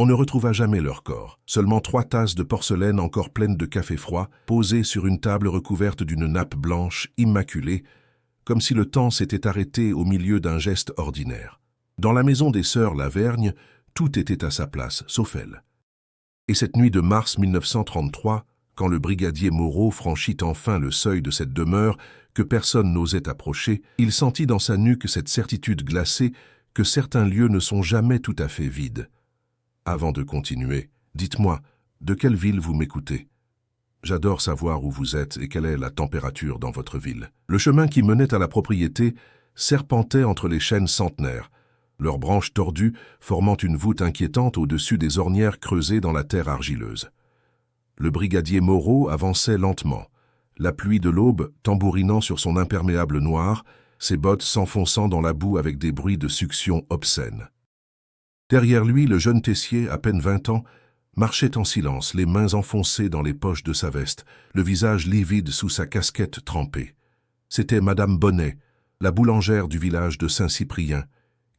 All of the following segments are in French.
On ne retrouva jamais leur corps. Seulement 3 tasses de porcelaine encore pleines de café froid, posées sur une table recouverte d'une nappe blanche immaculée, comme si le temps s'était arrêté au milieu d'un geste ordinaire. Dans la maison des sœurs Lavergne, tout était à sa place, sauf elle. Et cette nuit de mars 1933, quand le brigadier Moreau franchit enfin le seuil de cette demeure que personne n'osait approcher, il sentit dans sa nuque cette certitude glacée que certains lieux ne sont jamais tout à fait vides. Avant de continuer, dites-moi, de quelle ville vous m'écoutez? J'adore savoir où vous êtes et quelle est la température dans votre ville. Le chemin qui menait à la propriété serpentait entre les chênes centenaires, leurs branches tordues formant une voûte inquiétante au-dessus des ornières creusées dans la terre argileuse. Le brigadier Moreau avançait lentement, la pluie de l'aube tambourinant sur son imperméable noir, ses bottes s'enfonçant dans la boue avec des bruits de succion obscènes. Derrière lui, le jeune Tessier, à peine 20 ans, marchait en silence, les mains enfoncées dans les poches de sa veste, le visage livide sous sa casquette trempée. C'était Madame Bonnet, la boulangère du village de Saint-Cyprien,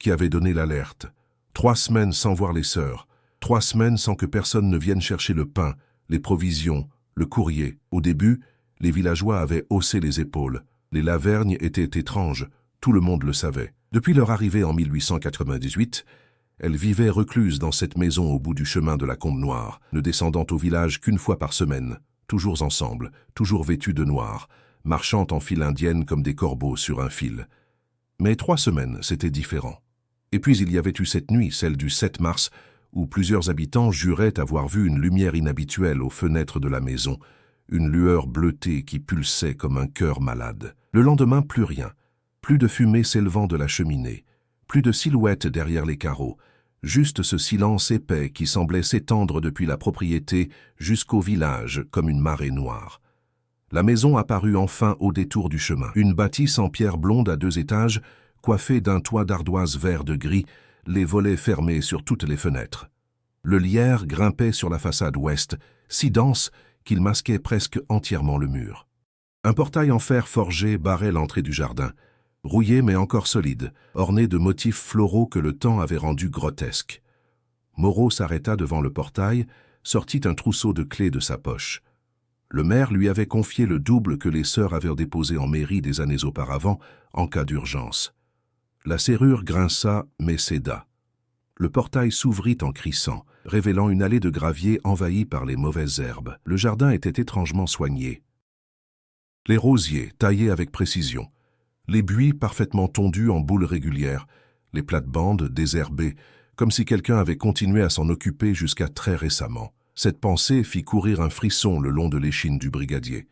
qui avait donné l'alerte. 3 semaines sans voir les sœurs, 3 semaines sans que personne ne vienne chercher le pain, les provisions, le courrier. Au début, les villageois avaient haussé les épaules. Les Lavergne étaient étranges, tout le monde le savait. Depuis leur arrivée en 1898, elles vivaient recluses dans cette maison au bout du chemin de la Combe Noire, ne descendant au village qu'une fois par semaine, toujours ensemble, toujours vêtues de noir, marchant en file indienne comme des corbeaux sur un fil. Mais 3 semaines, c'était différent. Et puis il y avait eu cette nuit, celle du 7 mars, où plusieurs habitants juraient avoir vu une lumière inhabituelle aux fenêtres de la maison, une lueur bleutée qui pulsait comme un cœur malade. Le lendemain, plus rien. Plus de fumée s'élevant de la cheminée, plus de silhouettes derrière les carreaux, juste ce silence épais qui semblait s'étendre depuis la propriété jusqu'au village comme une marée noire. La maison apparut enfin au détour du chemin. Une bâtisse en pierre blonde à 2 étages, coiffée d'un toit d'ardoise vert de gris, les volets fermés sur toutes les fenêtres. Le lierre grimpait sur la façade ouest, si dense qu'il masquait presque entièrement le mur. Un portail en fer forgé barrait l'entrée du jardin, rouillé mais encore solide, orné de motifs floraux que le temps avait rendus grotesques. Moreau s'arrêta devant le portail, sortit un trousseau de clés de sa poche. Le maire lui avait confié le double que les sœurs avaient déposé en mairie des années auparavant, en cas d'urgence. La serrure grinça, mais céda. Le portail s'ouvrit en crissant, révélant une allée de gravier envahie par les mauvaises herbes. Le jardin était étrangement soigné. Les rosiers, taillés avec précision. Les buis parfaitement tondus en boules régulières. Les plates-bandes désherbées, comme si quelqu'un avait continué à s'en occuper jusqu'à très récemment. Cette pensée fit courir un frisson le long de l'échine du brigadier.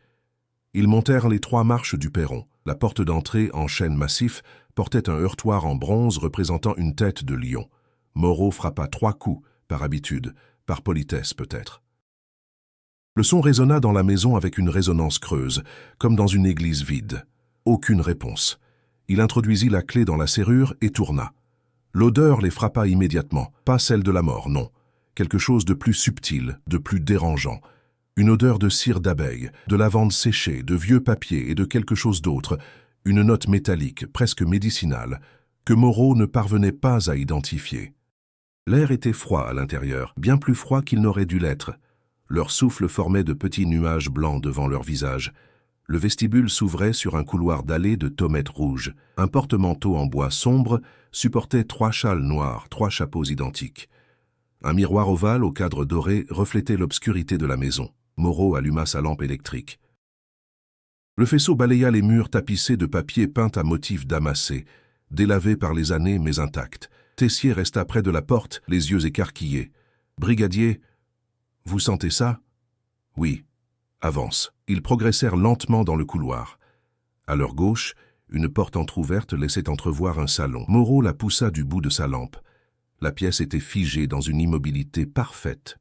Ils montèrent les 3 marches du perron. La porte d'entrée, en chêne massif, portait un heurtoir en bronze représentant une tête de lion. Moreau frappa 3 coups, par habitude, par politesse peut-être. Le son résonna dans la maison avec une résonance creuse, comme dans une église vide. Aucune réponse. Il introduisit la clé dans la serrure et tourna. L'odeur les frappa immédiatement, pas celle de la mort, non. Quelque chose de plus subtil, de plus dérangeant. Une odeur de cire d'abeille, de lavande séchée, de vieux papier et de quelque chose d'autre, une note métallique, presque médicinale, que Moreau ne parvenait pas à identifier. L'air était froid à l'intérieur, bien plus froid qu'il n'aurait dû l'être. Leur souffle formait de petits nuages blancs devant leur visage. Le vestibule s'ouvrait sur un couloir dallé de tommettes rouges. Un porte-manteau en bois sombre supportait 3 châles noirs, 3 chapeaux identiques. Un miroir ovale au cadre doré reflétait l'obscurité de la maison. Moreau alluma sa lampe électrique. Le faisceau balaya les murs tapissés de papier peint à motifs damassés, délavés par les années mais intacts. Tessier resta près de la porte, les yeux écarquillés. « Brigadier, vous sentez ça ?»« Oui. » « Avance. » Ils progressèrent lentement dans le couloir. À leur gauche, une porte entr'ouverte laissait entrevoir un salon. Moreau la poussa du bout de sa lampe. La pièce était figée dans une immobilité parfaite.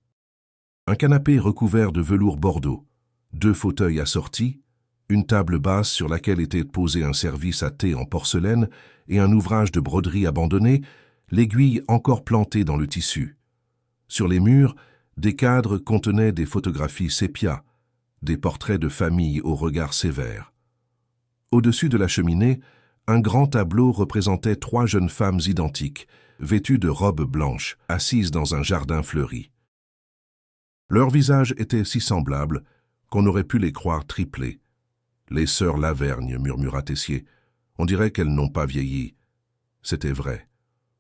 Un canapé recouvert de velours bordeaux, 2 fauteuils assortis, une table basse sur laquelle était posé un service à thé en porcelaine et un ouvrage de broderie abandonné, l'aiguille encore plantée dans le tissu. Sur les murs, des cadres contenaient des photographies sépia, des portraits de famille au regard sévère. Au-dessus de la cheminée, un grand tableau représentait 3 jeunes femmes identiques, vêtues de robes blanches, assises dans un jardin fleuri. Leurs visages étaient si semblables qu'on aurait pu les croire triplés. « Les sœurs Lavergne », murmura Tessier. « On dirait qu'elles n'ont pas vieilli. » C'était vrai.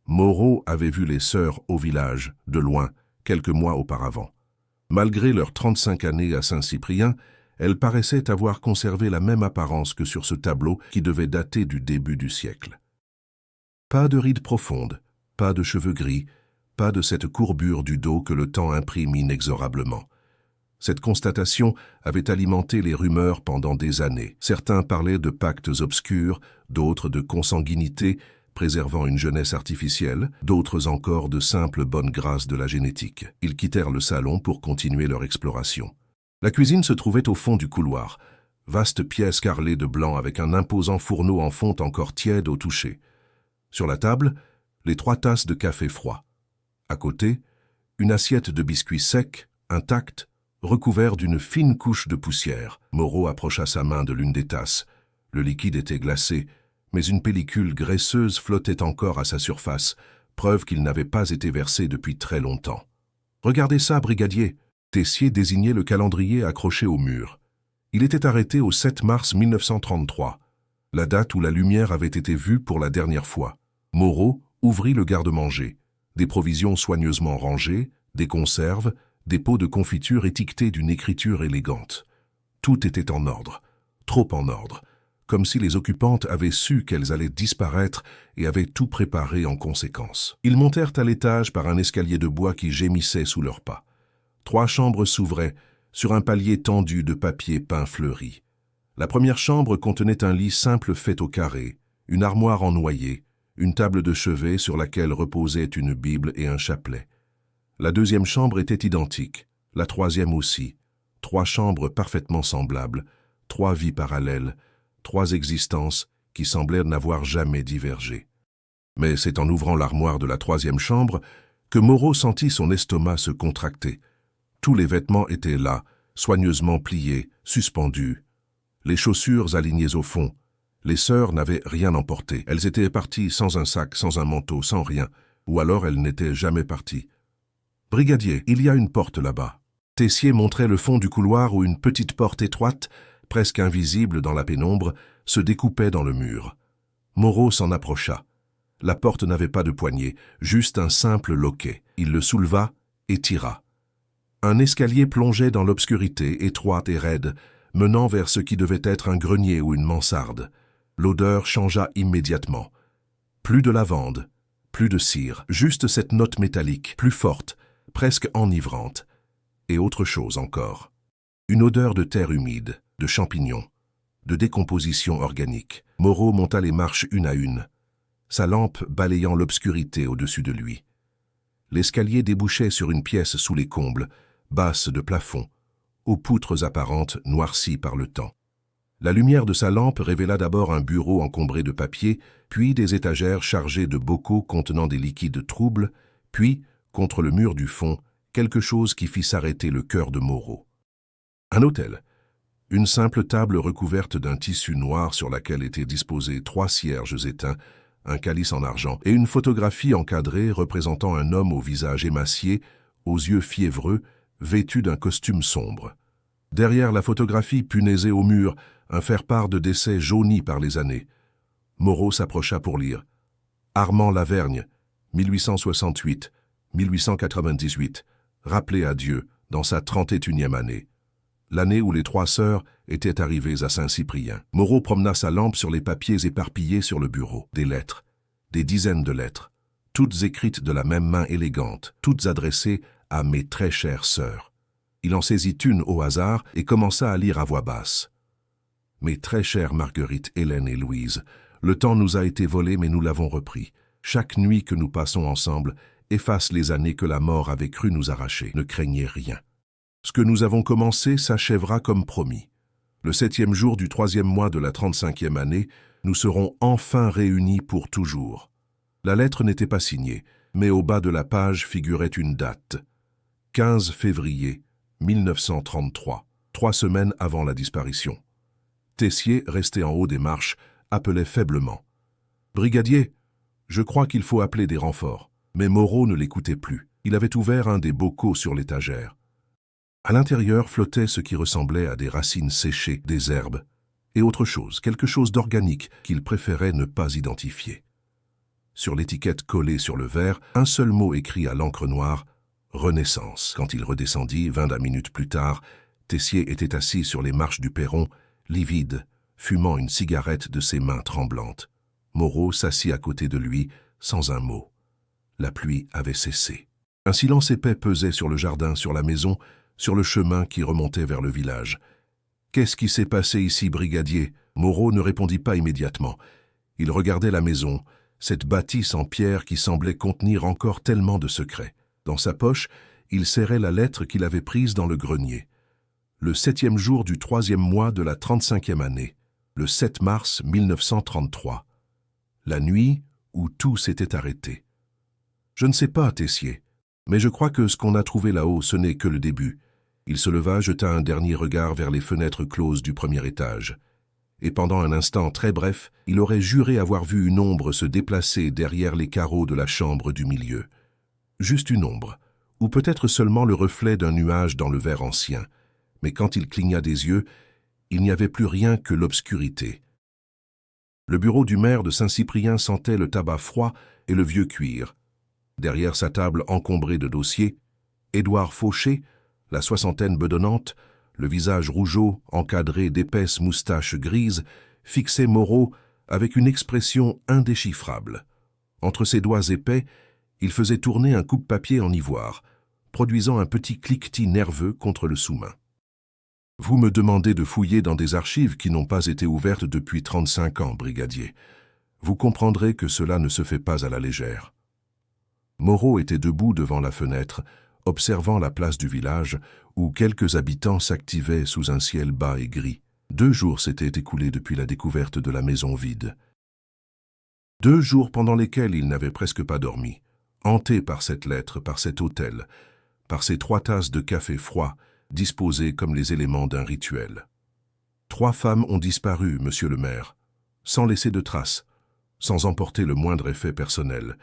Moreau avait vu les sœurs au village, de loin, quelques mois auparavant. Malgré leurs 35 années à Saint-Cyprien, elles paraissaient avoir conservé la même apparence que sur ce tableau qui devait dater du début du siècle. Pas de rides profondes, pas de cheveux gris, pas de cette courbure du dos que le temps imprime inexorablement. Cette constatation avait alimenté les rumeurs pendant des années. Certains parlaient de pactes obscurs, d'autres de consanguinité, préservant une jeunesse artificielle, d'autres encore de simple bonne grâce de la génétique. Ils quittèrent le salon pour continuer leur exploration. La cuisine se trouvait au fond du couloir, vaste pièce carrelée de blanc avec un imposant fourneau en fonte encore tiède au toucher. Sur la table, les 3 tasses de café froid. À côté, une assiette de biscuits secs, intacte, recouvert d'une fine couche de poussière. Moreau approcha sa main de l'une des tasses. Le liquide était glacé, mais une pellicule graisseuse flottait encore à sa surface, preuve qu'il n'avait pas été versé depuis très longtemps. « Regardez ça, brigadier !» Tessier désignait le calendrier accroché au mur. Il était arrêté au 7 mars 1933, la date où la lumière avait été vue pour la dernière fois. Moreau ouvrit le garde-manger. Des provisions soigneusement rangées, des conserves, des pots de confiture étiquetés d'une écriture élégante. Tout était en ordre, trop en ordre, comme si les occupantes avaient su qu'elles allaient disparaître et avaient tout préparé en conséquence. Ils montèrent à l'étage par un escalier de bois qui gémissait sous leurs pas. 3 chambres s'ouvraient sur un palier tendu de papier peint fleuri. La première chambre contenait un lit simple fait au carré, une armoire en noyer, une table de chevet sur laquelle reposait une Bible et un chapelet. La deuxième chambre était identique, la troisième aussi. 3 chambres parfaitement semblables, 3 vies parallèles, 3 existences qui semblèrent n'avoir jamais divergé. Mais c'est en ouvrant l'armoire de la troisième chambre que Moreau sentit son estomac se contracter. Tous les vêtements étaient là, soigneusement pliés, suspendus. Les chaussures alignées au fond. Les sœurs n'avaient rien emporté. Elles étaient parties sans un sac, sans un manteau, sans rien. Ou alors elles n'étaient jamais parties. « Brigadier, il y a une porte là-bas. » Tessier montrait le fond du couloir où une petite porte étroite, presque invisible dans la pénombre, se découpait dans le mur. Moreau s'en approcha. La porte n'avait pas de poignée, juste un simple loquet. Il le souleva et tira. Un escalier plongeait dans l'obscurité, étroite et raide, menant vers ce qui devait être un grenier ou une mansarde. L'odeur changea immédiatement. Plus de lavande, plus de cire, juste cette note métallique, plus forte, presque enivrante. Et autre chose encore. Une odeur de terre humide, de champignons, de décomposition organique. Moreau monta les marches une à une, sa lampe balayant l'obscurité au-dessus de lui. L'escalier débouchait sur une pièce sous les combles, basse de plafond, aux poutres apparentes noircies par le temps. La lumière de sa lampe révéla d'abord un bureau encombré de papier, puis des étagères chargées de bocaux contenant des liquides troubles, puis, contre le mur du fond, quelque chose qui fit s'arrêter le cœur de Moreau. Un autel. Une simple table recouverte d'un tissu noir sur laquelle étaient disposés 3 cierges éteints, un calice en argent et une photographie encadrée représentant un homme au visage émacié, aux yeux fiévreux, vêtu d'un costume sombre. Derrière la photographie punaisée au mur, un faire-part de décès jauni par les années. Moreau s'approcha pour lire. Armand Lavergne, 1868-1898, rappelé à Dieu dans sa 31e année. L'année où les 3 sœurs étaient arrivées à Saint-Cyprien. Moreau promena sa lampe sur les papiers éparpillés sur le bureau. Des lettres, des dizaines de lettres, toutes écrites de la même main élégante, toutes adressées à mes très chères sœurs. Il en saisit une au hasard et commença à lire à voix basse. Mes très chères Marguerite, Hélène et Louise, le temps nous a été volé mais nous l'avons repris. Chaque nuit que nous passons ensemble efface les années que la mort avait cru nous arracher. Ne craignez rien. Ce que nous avons commencé s'achèvera comme promis. Le 7e jour du 3e mois de la 35e année, nous serons enfin réunis pour toujours. La lettre n'était pas signée, mais au bas de la page figurait une date. 15 février 1933, 3 semaines avant la disparition. Tessier, resté en haut des marches, appelait faiblement. « Brigadier, Je crois qu'il faut appeler des renforts. » Mais Moreau ne l'écoutait plus. Il avait ouvert un des bocaux sur l'étagère. À l'intérieur flottait ce qui ressemblait à des racines séchées, des herbes, et autre chose, quelque chose d'organique qu'il préférait ne pas identifier. Sur l'étiquette collée sur le verre, un seul mot écrit à l'encre noire, « Renaissance ». Quand il redescendit, 20 minutes plus tard, Tessier était assis sur les marches du perron, livide, fumant une cigarette de ses mains tremblantes. Moreau s'assit à côté de lui, sans un mot. La pluie avait cessé. Un silence épais pesait sur le jardin, sur la maison, sur le chemin qui remontait vers le village. « Qu'est-ce qui s'est passé ici, brigadier ?» Moreau ne répondit pas immédiatement. Il regardait la maison, cette bâtisse en pierre qui semblait contenir encore tellement de secrets. Dans sa poche, il serrait la lettre qu'il avait prise dans le grenier. Le 7e jour du 3e mois de la 35e année, le 7 mars 1933. La nuit où tout s'était arrêté. Je ne sais pas, Tessier, mais je crois que ce qu'on a trouvé là-haut, ce n'est que le début. Il se leva, jeta un dernier regard vers les fenêtres closes du premier étage. Et pendant un instant très bref, il aurait juré avoir vu une ombre se déplacer derrière les carreaux de la chambre du milieu. Juste une ombre, ou peut-être seulement le reflet d'un nuage dans le verre ancien. Mais quand il cligna des yeux, il n'y avait plus rien que l'obscurité. Le bureau du maire de Saint-Cyprien sentait le tabac froid et le vieux cuir. Derrière sa table encombrée de dossiers, Édouard Fauché, la soixantaine bedonnante, le visage rougeau encadré d'épaisses moustaches grises, fixait Moreau avec une expression indéchiffrable. Entre ses doigts épais, il faisait tourner un coupe-papier en ivoire, produisant un petit cliquetis nerveux contre le sous-main. « Vous me demandez de fouiller dans des archives qui n'ont pas été ouvertes depuis 35 ans, brigadier. Vous comprendrez que cela ne se fait pas à la légère. » Moreau était debout devant la fenêtre, observant la place du village où quelques habitants s'activaient sous un ciel bas et gris. 2 jours s'étaient écoulés depuis la découverte de la maison vide. 2 jours pendant lesquels il n'avait presque pas dormi, hanté par cette lettre, par cet autel, par ces 3 tasses de café froid disposées comme les éléments d'un rituel. 3 femmes ont disparu, monsieur le maire, sans laisser de traces, sans emporter le moindre effet personnel,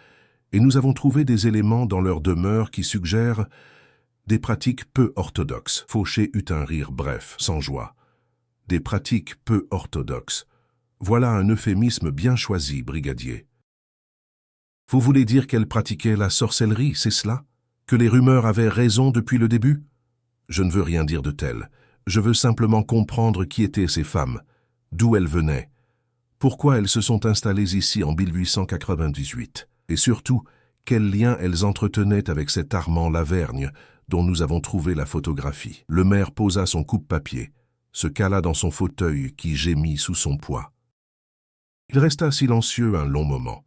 et nous avons trouvé des éléments dans leur demeure qui suggèrent des pratiques peu orthodoxes. Fauché eut un rire bref, sans joie. Des pratiques peu orthodoxes. Voilà un euphémisme bien choisi, brigadier. Vous voulez dire qu'elle pratiquait la sorcellerie, c'est cela? Que les rumeurs avaient raison depuis le début? Je ne veux rien dire de tel. Je veux simplement comprendre qui étaient ces femmes, d'où elles venaient, pourquoi elles se sont installées ici en 1898. Et surtout, quel lien elles entretenaient avec cet Armand Lavergne dont nous avons trouvé la photographie. Le maire posa son coupe-papier, se cala dans son fauteuil qui gémit sous son poids. Il resta silencieux un long moment,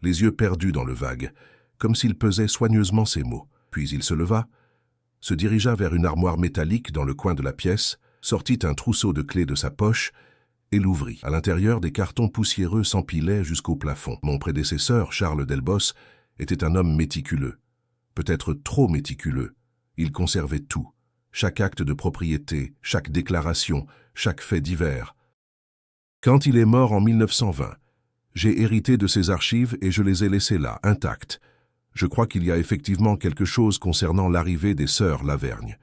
les yeux perdus dans le vague, comme s'il pesait soigneusement ses mots. Puis il se leva, se dirigea vers une armoire métallique dans le coin de la pièce, sortit un trousseau de clés de sa poche et l'ouvrit. À l'intérieur, des cartons poussiéreux s'empilaient jusqu'au plafond. Mon prédécesseur, Charles Delbos, était un homme méticuleux, peut-être trop méticuleux. Il conservait tout, chaque acte de propriété, chaque déclaration, chaque fait divers. Quand il est mort en 1920, j'ai hérité de ses archives et je les ai laissées là, intactes. Je crois qu'il y a effectivement quelque chose concernant l'arrivée des sœurs Lavergne.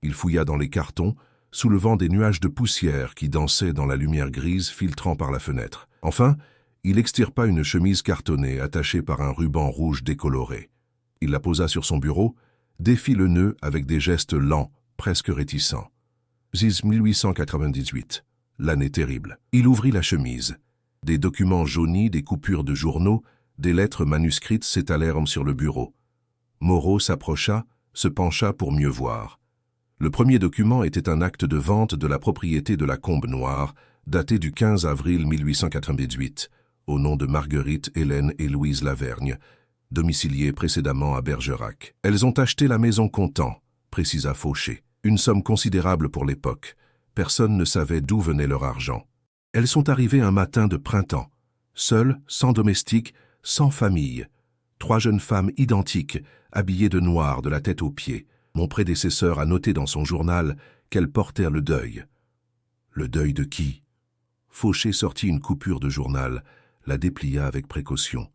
Il fouilla dans les cartons, soulevant des nuages de poussière qui dansaient dans la lumière grise filtrant par la fenêtre. Enfin, il extirpa une chemise cartonnée attachée par un ruban rouge décoloré. Il la posa sur son bureau, défit le nœud avec des gestes lents, presque réticents. 1898, l'année terrible. Il ouvrit la chemise. Des documents jaunis, des coupures de journaux, des lettres manuscrites s'étalèrent sur le bureau. Moreau s'approcha, se pencha pour mieux voir. Le premier document était un acte de vente de la propriété de la Combe Noire, daté du 15 avril 1898, au nom de Marguerite, Hélène et Louise Lavergne, domiciliées précédemment à Bergerac. Elles ont acheté la maison comptant, précisa Fauché. Une somme considérable pour l'époque. Personne ne savait d'où venait leur argent. Elles sont arrivées un matin de printemps, seules, sans domestique, sans famille. 3 jeunes femmes identiques, habillées de noir de la tête aux pieds. Mon prédécesseur a noté dans son journal qu'elles portèrent le deuil. Le deuil de qui? Fauché sortit une coupure de journal, la déplia avec précaution.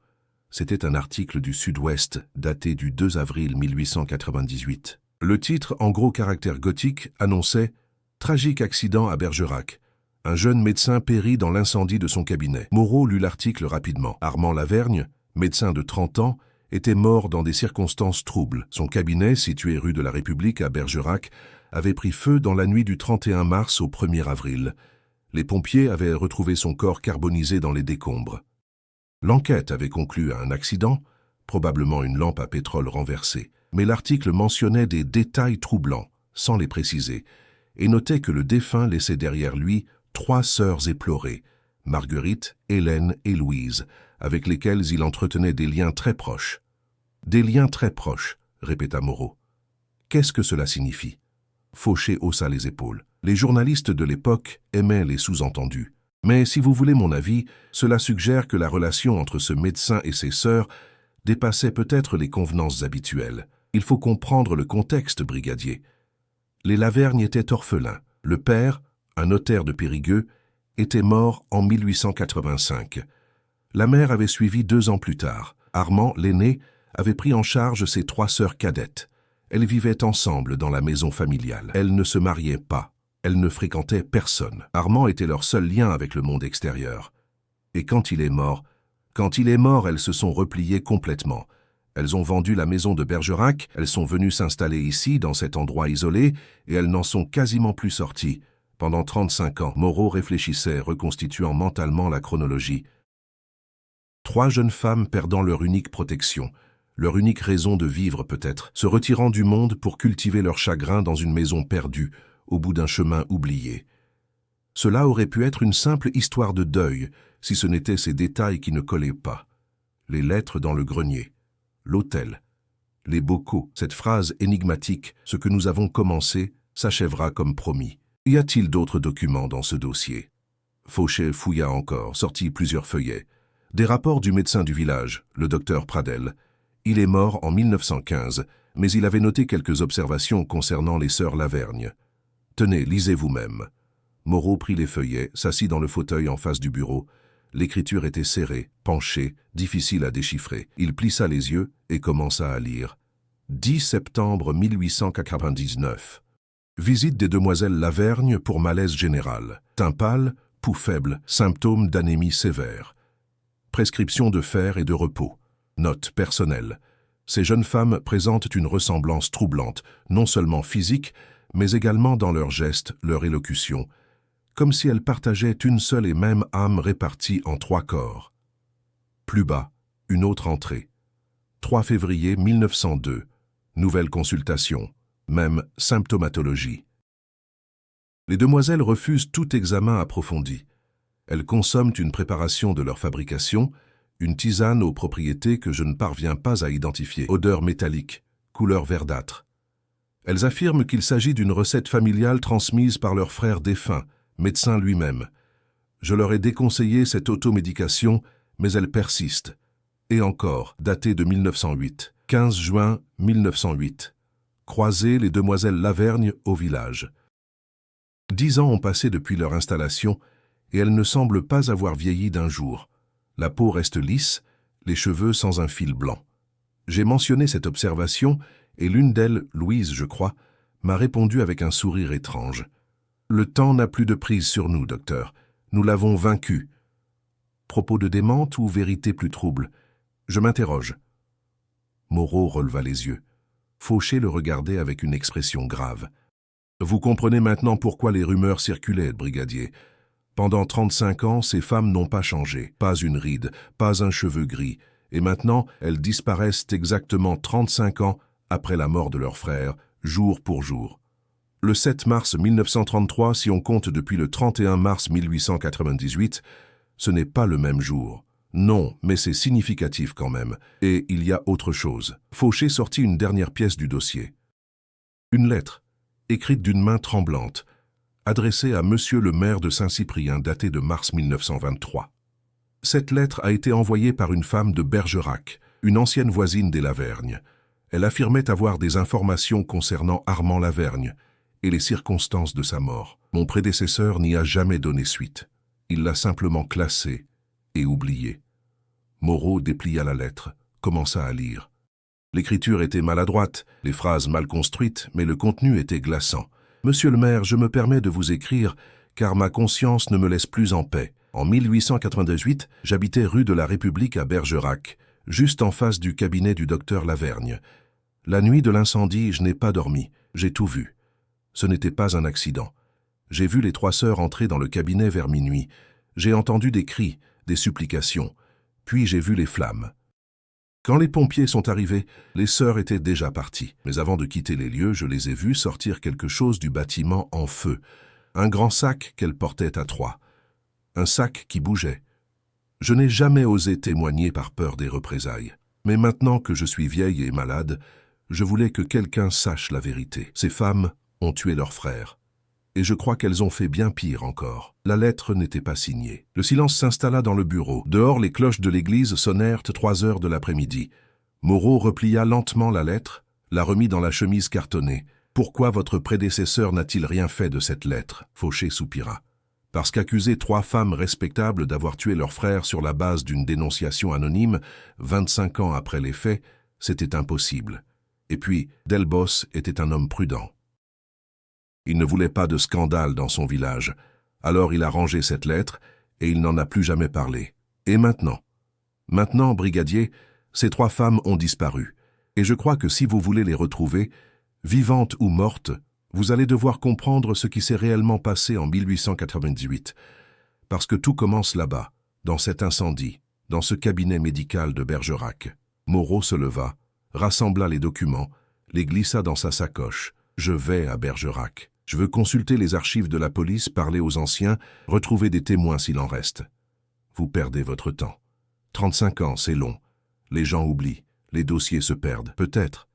C'était un article du Sud-Ouest daté du 2 avril 1898. Le titre, en gros caractères gothiques, annonçait « Tragique accident à Bergerac. Un jeune médecin périt dans l'incendie de son cabinet ». Moreau lut l'article rapidement. Armand Lavergne, médecin de 30 ans, était mort dans des circonstances troubles. Son cabinet, situé rue de la République à Bergerac, avait pris feu dans la nuit du 31 mars au 1er avril. Les pompiers avaient retrouvé son corps carbonisé dans les décombres. L'enquête avait conclu à un accident, probablement une lampe à pétrole renversée, mais l'article mentionnait des détails troublants, sans les préciser, et notait que le défunt laissait derrière lui 3 sœurs éplorées, Marguerite, Hélène et Louise, avec lesquelles il entretenait des liens très proches. « Des liens très proches », répéta Moreau. « Qu'est-ce que cela signifie ?» Fauché haussa les épaules. Les journalistes de l'époque aimaient les sous-entendus. Mais si vous voulez mon avis, cela suggère que la relation entre ce médecin et ses sœurs dépassait peut-être les convenances habituelles. Il faut comprendre le contexte, brigadier. Les Lavergne étaient orphelins. Le père, un notaire de Périgueux, était mort en 1885. La mère avait suivi 2 ans plus tard. Armand, l'aîné, avait pris en charge ses 3 sœurs cadettes. Elles vivaient ensemble dans la maison familiale. Elles ne se mariaient pas. Elles ne fréquentaient personne. Armand était leur seul lien avec le monde extérieur. Et quand il est mort, elles se sont repliées complètement. Elles ont vendu la maison de Bergerac, elles sont venues s'installer ici, dans cet endroit isolé, et elles n'en sont quasiment plus sorties. Pendant 35 ans, Moreau réfléchissait, reconstituant mentalement la chronologie. 3 jeunes femmes perdant leur unique protection, leur unique raison de vivre peut-être, se retirant du monde pour cultiver leur chagrin dans une maison perdue, au bout d'un chemin oublié. Cela aurait pu être une simple histoire de deuil, si ce n'étaient ces détails qui ne collaient pas. Les lettres dans le grenier, l'autel, les bocaux, cette phrase énigmatique, ce que nous avons commencé, s'achèvera comme promis. Y a-t-il d'autres documents dans ce dossier? Fauché fouilla encore, sortit plusieurs feuillets. Des rapports du médecin du village, le docteur Pradel. Il est mort en 1915, mais il avait noté quelques observations concernant les sœurs Lavergne. Tenez, lisez vous-même. Moreau prit les feuillets, s'assit dans le fauteuil en face du bureau. L'écriture était serrée, penchée, difficile à déchiffrer. Il plissa les yeux et commença à lire. 10 septembre 1899. Visite des demoiselles Lavergne pour malaise général. Teint pâle, pouls faible, symptômes d'anémie sévère. Prescription de fer et de repos. Note personnelle. Ces jeunes femmes présentent une ressemblance troublante, non seulement physique, mais également dans leurs gestes, leur élocution, comme si elles partageaient une seule et même âme répartie en 3 corps. Plus bas, une autre entrée. 3 février 1902. Nouvelle consultation. Même symptomatologie. Les demoiselles refusent tout examen approfondi. Elles consomment une préparation de leur fabrication, une tisane aux propriétés que je ne parviens pas à identifier. Odeur métallique, couleur verdâtre. Elles affirment qu'il s'agit d'une recette familiale transmise par leur frère défunt, médecin lui-même. Je leur ai déconseillé cette automédication, mais elles persistent. Et encore, daté de 1908, 15 juin 1908. Croiser les demoiselles Lavergne au village. 10 ans ont passé depuis leur installation, et elles ne semblent pas avoir vieilli d'un jour. La peau reste lisse, les cheveux sans un fil blanc. J'ai mentionné cette observation, et l'une d'elles, Louise, je crois, m'a répondu avec un sourire étrange. « Le temps n'a plus de prise sur nous, docteur. Nous l'avons vaincu. » Propos de démente ou vérité plus trouble? Je m'interroge. Moreau releva les yeux. Fauché le regardait avec une expression grave. « Vous comprenez maintenant pourquoi les rumeurs circulaient, brigadier. Pendant 35 ans, ces femmes n'ont pas changé. Pas une ride, pas un cheveu gris. Et maintenant, elles disparaissent exactement 35 ans après la mort de leur frère, jour pour jour. Le 7 mars 1933, si on compte depuis le 31 mars 1898, ce n'est pas le même jour. Non, mais c'est significatif quand même. Et il y a autre chose. » Fauché sortit une dernière pièce du dossier. Une lettre, écrite d'une main tremblante, adressée à Monsieur le maire de Saint-Cyprien, datée de mars 1923. Cette lettre a été envoyée par une femme de Bergerac, une ancienne voisine des Lavergne. Elle affirmait avoir des informations concernant Armand Lavergne et les circonstances de sa mort. Mon prédécesseur n'y a jamais donné suite. Il l'a simplement classée et oubliée. Moreau déplia la lettre, commença à lire. L'écriture était maladroite, les phrases mal construites, mais le contenu était glaçant. « Monsieur le maire, je me permets de vous écrire, car ma conscience ne me laisse plus en paix. En 1898, j'habitais rue de la République à Bergerac, juste en face du cabinet du docteur Lavergne. La nuit de l'incendie, je n'ai pas dormi, j'ai tout vu. Ce n'était pas un accident. J'ai vu les 3 sœurs entrer dans le cabinet vers minuit. J'ai entendu des cris, des supplications. Puis j'ai vu les flammes. Quand les pompiers sont arrivés, les sœurs étaient déjà parties. Mais avant de quitter les lieux, je les ai vues sortir quelque chose du bâtiment en feu. Un grand sac qu'elles portaient à 3. Un sac qui bougeait. Je n'ai jamais osé témoigner par peur des représailles. Mais maintenant que je suis vieille et malade, je voulais que quelqu'un sache la vérité. Ces femmes ont tué leur frère. Et je crois qu'elles ont fait bien pire encore. La lettre n'était pas signée. Le silence s'installa dans le bureau. Dehors, les cloches de l'église sonnèrent 3 heures de l'après-midi. Moreau replia lentement la lettre, la remit dans la chemise cartonnée. « Pourquoi votre prédécesseur n'a-t-il rien fait de cette lettre ?» Fauché soupira. « Parce qu'accuser 3 femmes respectables d'avoir tué leur frère sur la base d'une dénonciation anonyme, 25 ans après les faits, c'était impossible. Et puis, Delbos était un homme prudent. Il ne voulait pas de scandale dans son village. Alors il a rangé cette lettre et il n'en a plus jamais parlé. Et maintenant ? Maintenant, brigadier, ces 3 femmes ont disparu. Et je crois que si vous voulez les retrouver, vivantes ou mortes, vous allez devoir comprendre ce qui s'est réellement passé en 1898. Parce que tout commence là-bas, dans cet incendie, dans ce cabinet médical de Bergerac. Moreau se leva, rassembla les documents, les glissa dans sa sacoche. Je vais à Bergerac. Je veux consulter les archives de la police, parler aux anciens, retrouver des témoins s'il en reste. Vous perdez votre temps. 35 ans, c'est long. Les gens oublient, les dossiers se perdent, peut-être.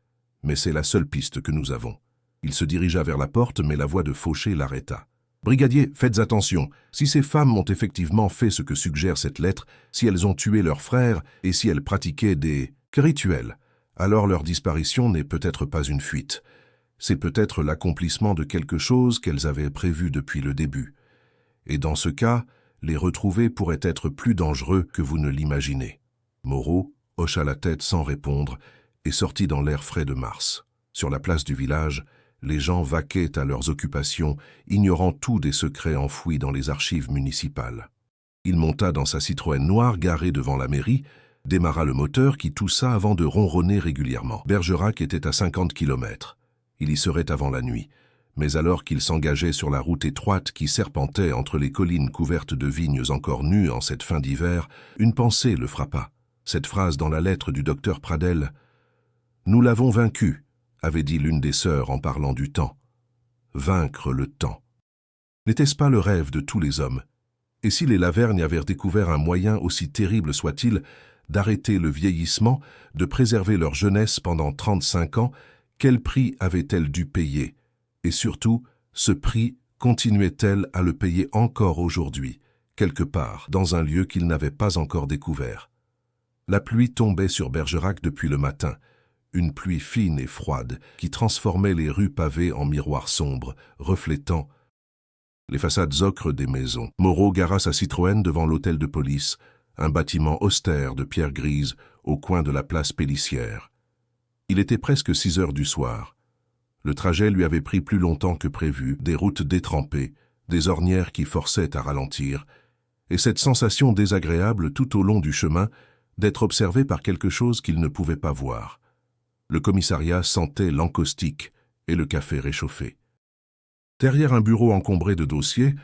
Mais c'est la seule piste que nous avons. Il se dirigea vers la porte, mais la voix de Fauché l'arrêta. Brigadier, faites attention. Si ces femmes ont effectivement fait ce que suggère cette lettre, si elles ont tué leur frère et si elles pratiquaient des rituels, alors leur disparition n'est peut-être pas une fuite. C'est peut-être l'accomplissement de quelque chose qu'elles avaient prévu depuis le début. Et dans ce cas, les retrouver pourrait être plus dangereux que vous ne l'imaginez. Moreau hocha la tête sans répondre et sortit dans l'air frais de mars. Sur la place du village, les gens vaquaient à leurs occupations, ignorant tout des secrets enfouis dans les archives municipales. Il monta dans sa Citroën noire garée devant la mairie, démarra le moteur qui toussa avant de ronronner régulièrement. Bergerac était à 50 km. Il y serait avant la nuit. Mais alors qu'il s'engageait sur la route étroite qui serpentait entre les collines couvertes de vignes encore nues en cette fin d'hiver, une pensée le frappa. Cette phrase dans la lettre du docteur Pradel. « Nous l'avons vaincu », avait dit l'une des sœurs en parlant du temps. Vaincre le temps. N'était-ce pas le rêve de tous les hommes? Et si les Lavergne avaient découvert un moyen, aussi terrible soit-il, d'arrêter le vieillissement, de préserver leur jeunesse pendant 35 ans, quel prix avait-elle dû payer? Et surtout, ce prix continuait-elle à le payer encore aujourd'hui, quelque part, dans un lieu qu'ils n'avaient pas encore découvert? La pluie tombait sur Bergerac depuis le matin, une pluie fine et froide qui transformait les rues pavées en miroirs sombres, reflétant les façades ocres des maisons. Moreau gara sa Citroën devant l'hôtel de police, un bâtiment austère de pierre grise au coin de la place Pélissière. Il était presque 6 heures du soir. Le trajet lui avait pris plus longtemps que prévu, des routes détrempées, des ornières qui forçaient à ralentir, et cette sensation désagréable tout au long du chemin d'être observé par quelque chose qu'il ne pouvait pas voir. Le commissariat sentait l'encaustique et le café réchauffé. Derrière un bureau encombré de dossiers,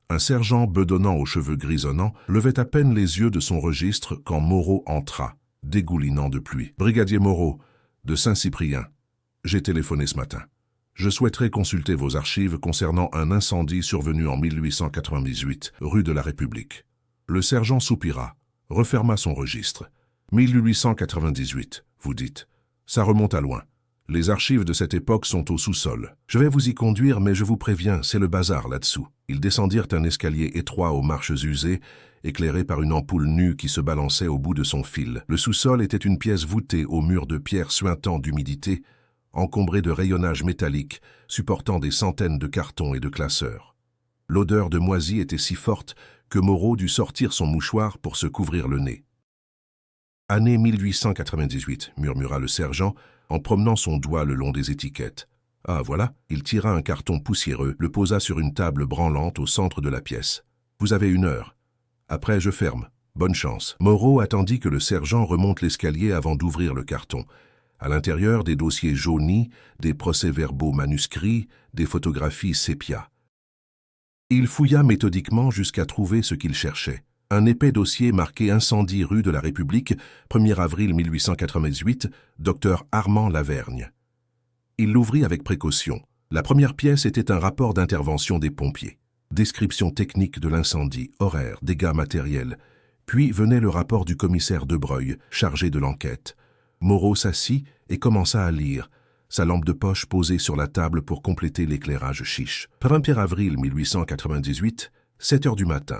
un sergent bedonnant aux cheveux grisonnants levait à peine les yeux de son registre quand Moreau entra, dégoulinant de pluie. « Brigadier Moreau, de Saint-Cyprien, j'ai téléphoné ce matin. Je souhaiterais consulter vos archives concernant un incendie survenu en 1898, rue de la République. » Le sergent soupira, referma son registre. « 1898, vous dites. Ça remonte à loin. Les archives de cette époque sont au sous-sol. Je vais vous y conduire, mais je vous préviens, c'est le bazar là-dessous. » Ils descendirent un escalier étroit aux marches usées, éclairé par une ampoule nue qui se balançait au bout de son fil. Le sous-sol était une pièce voûtée aux murs de pierre suintant d'humidité, encombrée de rayonnages métalliques, supportant des centaines de cartons et de classeurs. L'odeur de moisi était si forte que Moreau dut sortir son mouchoir pour se couvrir le nez. Année 1898, murmura le sergent en promenant son doigt le long des étiquettes. Ah, voilà, il tira un carton poussiéreux, le posa sur une table branlante au centre de la pièce. Vous avez 1 heure. Après, je ferme. Bonne chance. Moreau attendit que le sergent remonte l'escalier avant d'ouvrir le carton. À l'intérieur, des dossiers jaunis, des procès-verbaux manuscrits, des photographies sépia. Il fouilla méthodiquement jusqu'à trouver ce qu'il cherchait. Un épais dossier marqué Incendie rue de la République, 1er avril 1898, Dr Armand Lavergne. Il l'ouvrit avec précaution. La première pièce était un rapport d'intervention des pompiers. Description technique de l'incendie, horaire, dégâts matériels. Puis venait le rapport du commissaire Debreuil, chargé de l'enquête. Moreau s'assit et commença à lire, sa lampe de poche posée sur la table pour compléter l'éclairage chiche. 1er avril 1898, 7 heures du matin.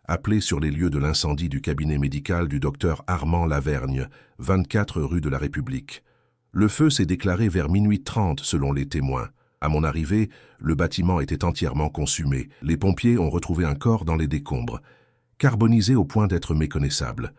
Appelé sur les lieux de l'incendie du cabinet médical du docteur Armand Lavergne, 24 rue de la République. Le feu s'est déclaré vers minuit 30 selon les témoins. À mon arrivée, le bâtiment était entièrement consumé. Les pompiers ont retrouvé un corps dans les décombres, carbonisé au point d'être méconnaissable.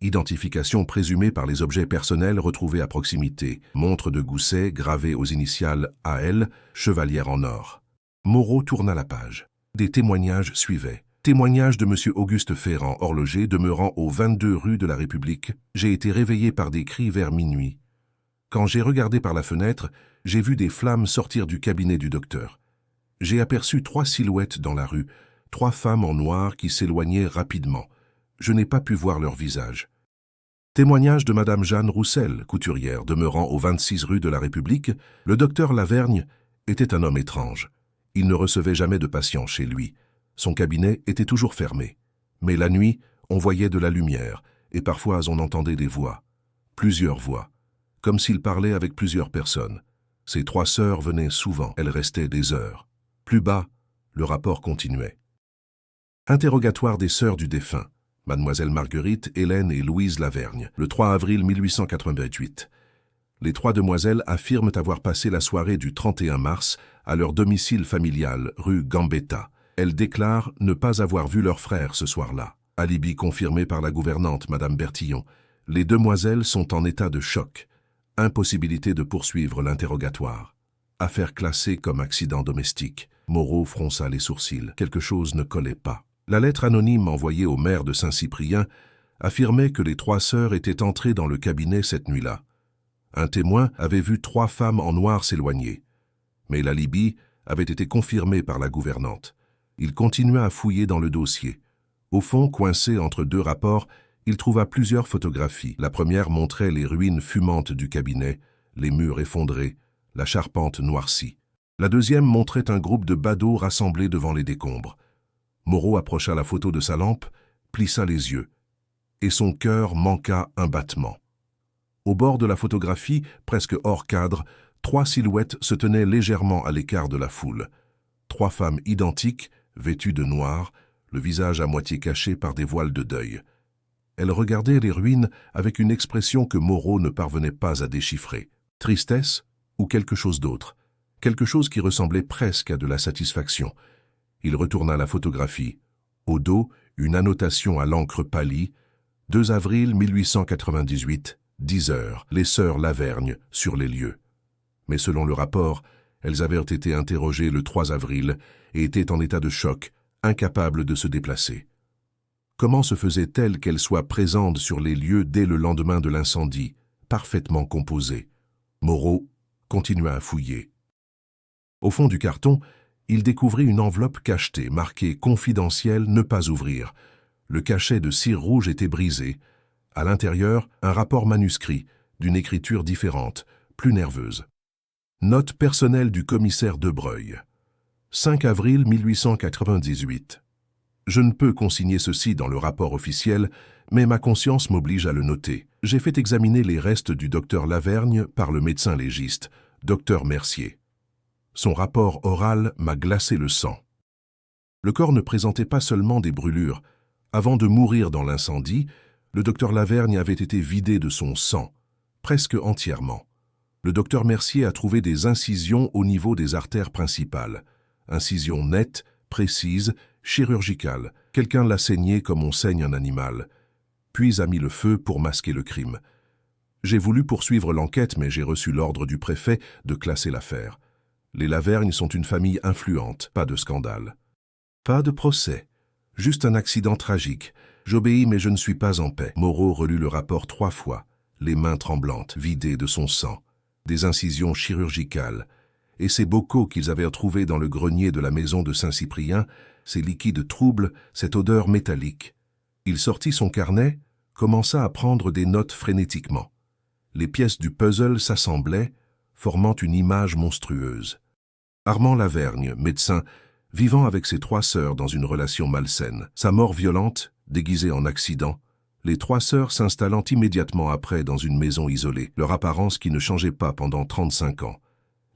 Identification présumée par les objets personnels retrouvés à proximité. Montre de gousset gravée aux initiales AL, chevalière en or. Moreau tourna la page. Des témoignages suivaient. Témoignage de M. Auguste Ferrand, horloger, demeurant au 22 rue de la République. J'ai été réveillé par des cris vers minuit. Quand j'ai regardé par la fenêtre, j'ai vu des flammes sortir du cabinet du docteur. J'ai aperçu 3 silhouettes dans la rue, 3 femmes en noir qui s'éloignaient rapidement. Je n'ai pas pu voir leur visage. Témoignage de Madame Jeanne Roussel, couturière, demeurant au 26 rue de la République. Le docteur Lavergne était un homme étrange. Il ne recevait jamais de patients chez lui. Son cabinet était toujours fermé. Mais la nuit, on voyait de la lumière, et parfois on entendait des voix. Plusieurs voix. Comme s'il parlait avec plusieurs personnes. Ses 3 sœurs venaient souvent, elles restaient des heures. Plus bas, le rapport continuait. Interrogatoire des sœurs du défunt, Mademoiselle Marguerite, Hélène et Louise Lavergne, le 3 avril 1888. Les 3 demoiselles affirment avoir passé la soirée du 31 mars à leur domicile familial, rue Gambetta. Elles déclarent ne pas avoir vu leur frère ce soir-là. Alibi confirmé par la gouvernante, Madame Bertillon. Les demoiselles sont en état de choc. Impossibilité de poursuivre l'interrogatoire. Affaire classée comme accident domestique. Moreau fronça les sourcils. Quelque chose ne collait pas. La lettre anonyme envoyée au maire de Saint-Cyprien affirmait que les 3 sœurs étaient entrées dans le cabinet cette nuit-là. Un témoin avait vu 3 femmes en noir s'éloigner. Mais l'alibi avait été confirmé par la gouvernante. Il continua à fouiller dans le dossier. Au fond, coincé entre 2 rapports, il trouva plusieurs photographies. La première montrait les ruines fumantes du cabinet, les murs effondrés, la charpente noircie. La deuxième montrait un groupe de badauds rassemblés devant les décombres. Moreau approcha la photo de sa lampe, plissa les yeux, et son cœur manqua un battement. Au bord de la photographie, presque hors cadre, 3 silhouettes se tenaient légèrement à l'écart de la foule. 3 femmes identiques, vêtues de noir, le visage à moitié caché par des voiles de deuil. Elles regardaient les ruines avec une expression que Moreau ne parvenait pas à déchiffrer. Tristesse ou quelque chose d'autre. Quelque chose qui ressemblait presque à de la satisfaction. Il retourna la photographie. Au dos, une annotation à l'encre pâlie. 2 avril 1898, 10 heures, les sœurs Lavergne sur les lieux. Mais selon le rapport, elles avaient été interrogées le 3 avril et étaient en état de choc, incapables de se déplacer. Comment se faisait-elle qu'elles soient présentes sur les lieux dès le lendemain de l'incendie, parfaitement composées? Moreau continua à fouiller. Au fond du carton, il découvrit une enveloppe cachetée, marquée « Confidentiel, ne pas ouvrir ». Le cachet de cire rouge était brisé. À l'intérieur, un rapport manuscrit, d'une écriture différente, plus nerveuse. Note personnelle du commissaire Debreuil. 5 avril 1898. Je ne peux consigner ceci dans le rapport officiel, mais ma conscience m'oblige à le noter. J'ai fait examiner les restes du docteur Lavergne par le médecin légiste, docteur Mercier. Son rapport oral m'a glacé le sang. Le corps ne présentait pas seulement des brûlures. Avant de mourir dans l'incendie, le docteur Lavergne avait été vidé de son sang, presque entièrement. Le docteur Mercier a trouvé des incisions au niveau des artères principales. Incisions nettes, précises, chirurgicales. Quelqu'un l'a saigné comme on saigne un animal. puis a mis le feu pour masquer le crime. J'ai voulu poursuivre l'enquête, mais j'ai reçu l'ordre du préfet de classer l'affaire. Les Lavergne sont une famille influente, pas de scandale. Pas de procès, juste un accident tragique. J'obéis, mais je ne suis pas en paix. Moreau relut le rapport 3 fois, les mains tremblantes, vidées de son sang, des incisions chirurgicales, et ces bocaux qu'ils avaient retrouvés dans le grenier de la maison de Saint-Cyprien, ces liquides troubles, cette odeur métallique. Il sortit son carnet, commença à prendre des notes frénétiquement. Les pièces du puzzle s'assemblaient, formant une image monstrueuse. Armand Lavergne, médecin, vivant avec ses 3 sœurs dans une relation malsaine. Sa mort violente, déguisée en accident, les 3 sœurs s'installant immédiatement après dans une maison isolée, leur apparence qui ne changeait pas pendant 35 ans.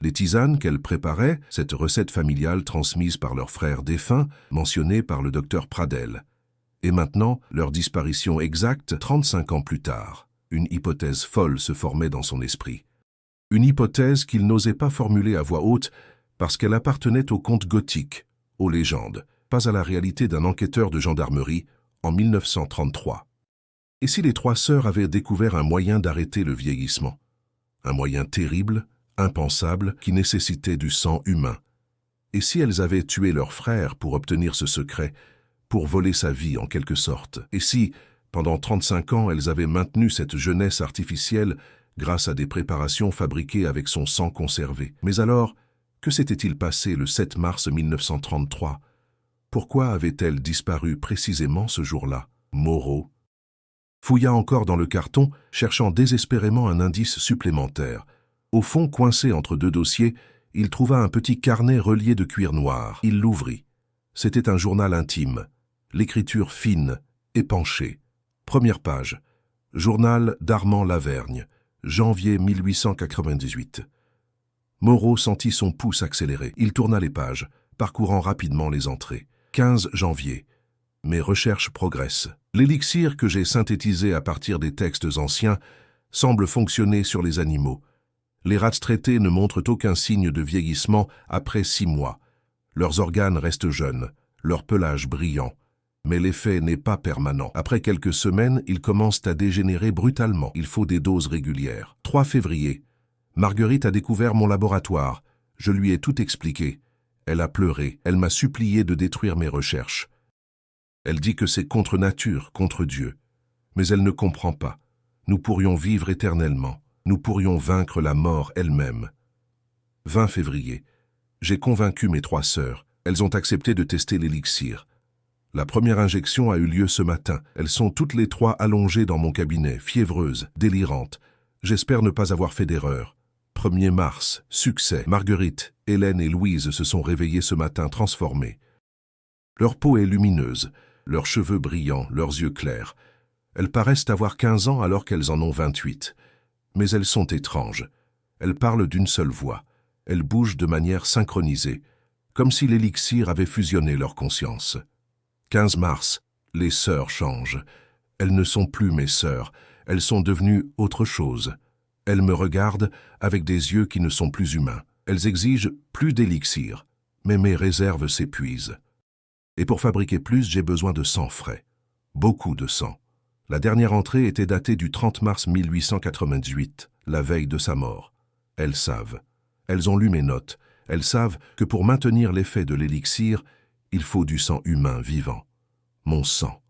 Les tisanes qu'elles préparaient, cette recette familiale transmise par leur frère défunt, mentionnée par le docteur Pradel. Et maintenant, leur disparition exacte 35 ans plus tard. Une hypothèse folle se formait dans son esprit. Une hypothèse qu'il n'osait pas formuler à voix haute parce qu'elle appartenait aux contes gothiques, aux légendes, pas à la réalité d'un enquêteur de gendarmerie en 1933. Et si les 3 sœurs avaient découvert un moyen d'arrêter le vieillissement? Un moyen terrible, impensable, qui nécessitait du sang humain. Et si elles avaient tué leur frère pour obtenir ce secret, pour voler sa vie en quelque sorte? Et si, pendant 35 ans, elles avaient maintenu cette jeunesse artificielle grâce à des préparations fabriquées avec son sang conservé? Mais alors, que s'était-il passé le 7 mars 1933? Pourquoi avait-elle disparu précisément ce jour-là? Moreau fouilla encore dans le carton, cherchant désespérément un indice supplémentaire. Au fond, coincé entre 2 dossiers, il trouva un petit carnet relié de cuir noir. Il l'ouvrit. C'était un journal intime, l'écriture fine, épanchée. Première page. Journal d'Armand Lavergne, janvier 1898. Moreau sentit son pouce accélérer. Il tourna les pages, parcourant rapidement les entrées. 15 janvier. Mes recherches progressent. L'élixir que j'ai synthétisé à partir des textes anciens semble fonctionner sur les animaux. Les rats traités ne montrent aucun signe de vieillissement après 6 mois. Leurs organes restent jeunes, leur pelage brillant. Mais l'effet n'est pas permanent. Après quelques semaines, ils commencent à dégénérer brutalement. Il faut des doses régulières. 3 février. Marguerite a découvert mon laboratoire. Je lui ai tout expliqué. Elle a pleuré. Elle m'a supplié de détruire mes recherches. Elle dit que c'est contre nature, contre Dieu. Mais elle ne comprend pas. Nous pourrions vivre éternellement. Nous pourrions vaincre la mort elle-même. 20 février. J'ai convaincu mes 3 sœurs. Elles ont accepté de tester l'élixir. La première injection a eu lieu ce matin. Elles sont toutes les 3 allongées dans mon cabinet, fiévreuses, délirantes. J'espère ne pas avoir fait d'erreur. 1er mars, succès. Marguerite, Hélène et Louise se sont réveillées ce matin transformées. Leur peau est lumineuse, leurs cheveux brillants, leurs yeux clairs. Elles paraissent avoir 15 ans alors qu'elles en ont 28. Mais elles sont étranges. Elles parlent d'une seule voix. Elles bougent de manière synchronisée, comme si l'élixir avait fusionné leur conscience. 15 mars, les sœurs changent. Elles ne sont plus mes sœurs, elles sont devenues autre chose. Elles me regardent avec des yeux qui ne sont plus humains. Elles exigent plus d'élixir, mais mes réserves s'épuisent. Et pour fabriquer plus, j'ai besoin de sang frais. Beaucoup de sang. La dernière entrée était datée du 30 mars 1898, la veille de sa mort. Elles savent. Elles ont lu mes notes. Elles savent que pour maintenir l'effet de l'élixir, il faut du sang humain vivant. Mon sang.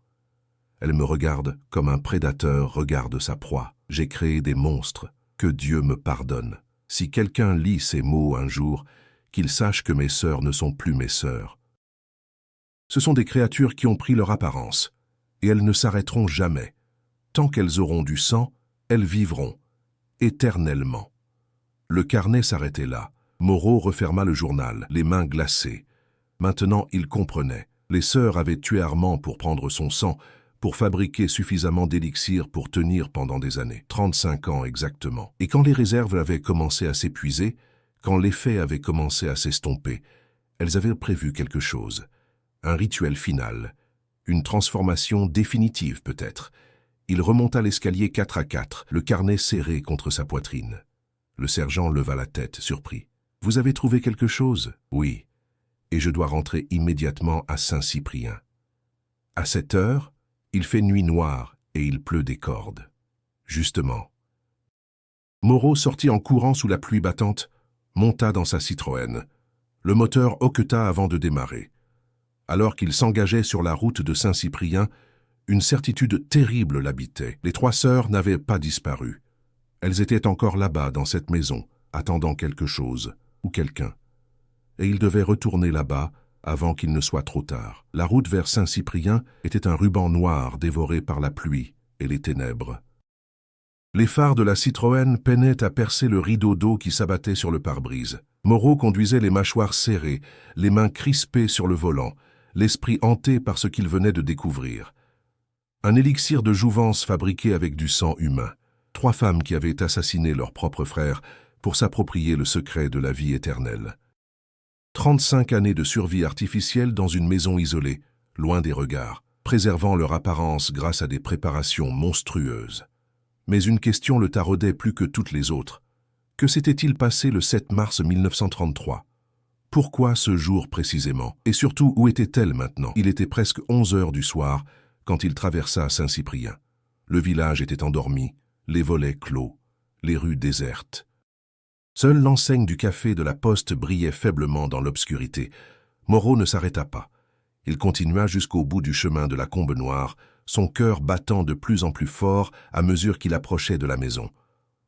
Elles me regardent comme un prédateur regarde sa proie. J'ai créé des monstres. Que Dieu me pardonne. Si quelqu'un lit ces mots un jour, qu'il sache que mes sœurs ne sont plus mes sœurs. Ce sont des créatures qui ont pris leur apparence, et elles ne s'arrêteront jamais. Tant qu'elles auront du sang, elles vivront, éternellement. Le carnet s'arrêtait là. Moreau referma le journal, les mains glacées. Maintenant, il comprenait. Les sœurs avaient tué Armand pour prendre son sang, pour fabriquer suffisamment d'élixir pour tenir pendant des années. 35 ans exactement. Et quand les réserves avaient commencé à s'épuiser, quand l'effet avait commencé à s'estomper, elles avaient prévu quelque chose. Un rituel final. Une transformation définitive peut-être. Il remonta l'escalier 4 à 4, le carnet serré contre sa poitrine. Le sergent leva la tête, surpris. « Vous avez trouvé quelque chose ?»« Oui. Et je dois rentrer immédiatement à Saint-Cyprien. » À cette heure, il fait nuit noire et il pleut des cordes. Justement. Moreau sortit en courant sous la pluie battante, monta dans sa Citroën. Le moteur hoqueta avant de démarrer. Alors qu'il s'engageait sur la route de Saint-Cyprien, une certitude terrible l'habitait. Les 3 sœurs n'avaient pas disparu. Elles étaient encore là-bas, dans cette maison, attendant quelque chose, ou quelqu'un. Et ils devaient retourner là-bas avant qu'il ne soit trop tard. La route vers Saint-Cyprien était un ruban noir dévoré par la pluie et les ténèbres. Les phares de la Citroën peinaient à percer le rideau d'eau qui s'abattait sur le pare-brise. Moreau conduisait les mâchoires serrées, les mains crispées sur le volant, l'esprit hanté par ce qu'il venait de découvrir. Un élixir de jouvence fabriqué avec du sang humain. 3 femmes qui avaient assassiné leur propre frère pour s'approprier le secret de la vie éternelle. 35 années de survie artificielle dans une maison isolée, loin des regards, préservant leur apparence grâce à des préparations monstrueuses. Mais une question le taraudait plus que toutes les autres. Que s'était-il passé le 7 mars 1933 ? Pourquoi ce jour précisément? Et surtout, où était-elle maintenant? Il était presque 11 heures du soir quand il traversa Saint-Cyprien. Le village était endormi, les volets clos, les rues désertes. Seule l'enseigne du café de la Poste brillait faiblement dans l'obscurité. Moreau ne s'arrêta pas. Il continua jusqu'au bout du chemin de la Combe Noire, son cœur battant de plus en plus fort à mesure qu'il approchait de la maison.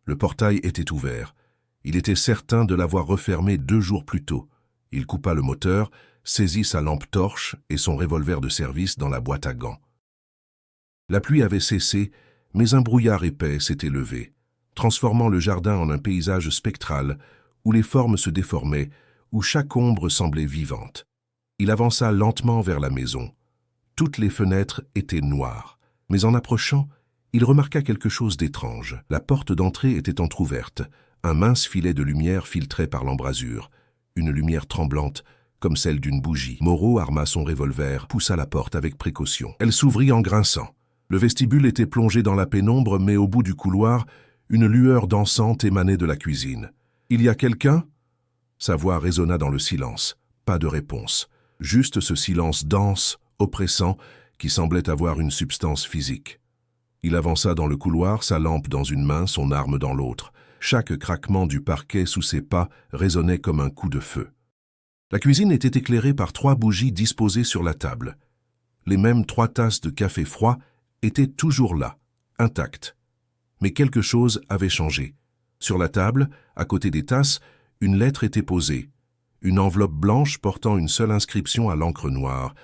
Le portail était ouvert. Il était certain de l'avoir refermé 2 jours plus tôt. Il coupa le moteur, saisit sa lampe torche et son revolver de service dans la boîte à gants. La pluie avait cessé, mais un brouillard épais s'était levé, transformant le jardin en un paysage spectral où les formes se déformaient, où chaque ombre semblait vivante. Il avança lentement vers la maison. Toutes les fenêtres étaient noires, mais en approchant, il remarqua quelque chose d'étrange. La porte d'entrée était entr'ouverte, un mince filet de lumière filtrait par l'embrasure, une lumière tremblante, comme celle d'une bougie. Moreau arma son revolver, poussa la porte avec précaution. Elle s'ouvrit en grinçant. Le vestibule était plongé dans la pénombre, mais au bout du couloir, une lueur dansante émanait de la cuisine. « Il y a quelqu'un » Sa voix résonna dans le silence. Pas de réponse. Juste ce silence dense, oppressant, qui semblait avoir une substance physique. Il avança dans le couloir, sa lampe dans une main, son arme dans l'autre. Chaque craquement du parquet sous ses pas résonnait comme un coup de feu. La cuisine était éclairée par 3 bougies disposées sur la table. Les mêmes 3 tasses de café froid étaient toujours là, intactes. Mais quelque chose avait changé. Sur la table, à côté des tasses, une lettre était posée. Une enveloppe blanche portant une seule inscription à l'encre noire.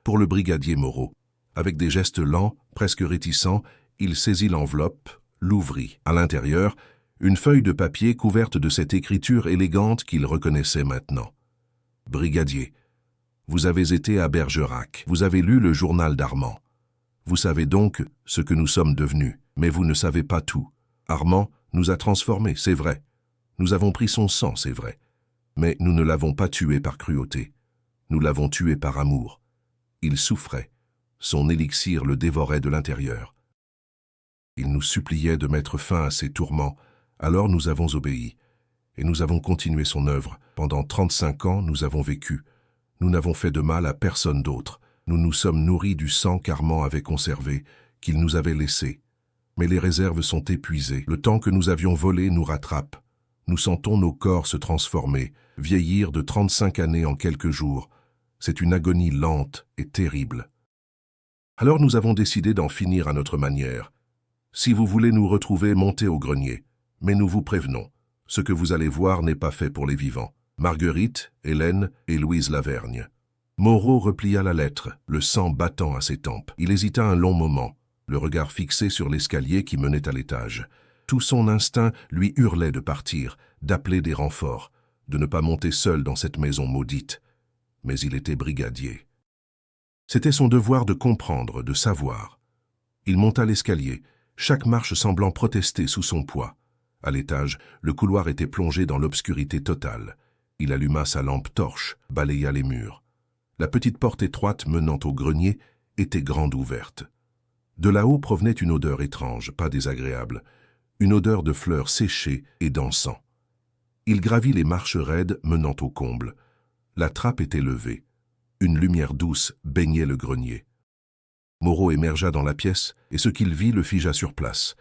Pour le brigadier Moreau. Avec des gestes lents, presque réticents, il saisit l'enveloppe, l'ouvrit. À l'intérieur, une feuille de papier couverte de cette écriture élégante qu'il reconnaissait maintenant. « Brigadier, vous avez été à Bergerac. Vous avez lu le journal d'Armand. Vous savez donc ce que nous sommes devenus, mais vous ne savez pas tout. Armand nous a transformés, c'est vrai. Nous avons pris son sang, c'est vrai. Mais nous ne l'avons pas tué par cruauté. Nous l'avons tué par amour. Il souffrait. Son élixir le dévorait de l'intérieur. Il nous suppliait de mettre fin à ses tourments, alors nous avons obéi. Et nous avons continué son œuvre. Pendant 35 ans, nous avons vécu. Nous n'avons fait de mal à personne d'autre. Nous nous sommes nourris du sang qu'Armand avait conservé, qu'il nous avait laissé. Mais les réserves sont épuisées. Le temps que nous avions volé nous rattrape. Nous sentons nos corps se transformer, vieillir de 35 années en quelques jours. C'est une agonie lente et terrible. Alors nous avons décidé d'en finir à notre manière. Si vous voulez nous retrouver, montez au grenier. Mais nous vous prévenons, ce que vous allez voir n'est pas fait pour les vivants. Marguerite, Hélène et Louise Lavergne. Moreau replia la lettre, le sang battant à ses tempes. Il hésita un long moment, le regard fixé sur l'escalier qui menait à l'étage. Tout son instinct lui hurlait de partir, d'appeler des renforts, de ne pas monter seul dans cette maison maudite. Mais il était brigadier. C'était son devoir de comprendre, de savoir. Il monta l'escalier, chaque marche semblant protester sous son poids. À l'étage, le couloir était plongé dans l'obscurité totale. Il alluma sa lampe torche, balaya les murs. La petite porte étroite menant au grenier était grande ouverte. De là-haut provenait une odeur étrange, pas désagréable, une odeur de fleurs séchées et d'encens. Il gravit les marches raides menant au comble. La trappe était levée. Une lumière douce baignait le grenier. Moreau émergea dans la pièce, et ce qu'il vit le figea sur place.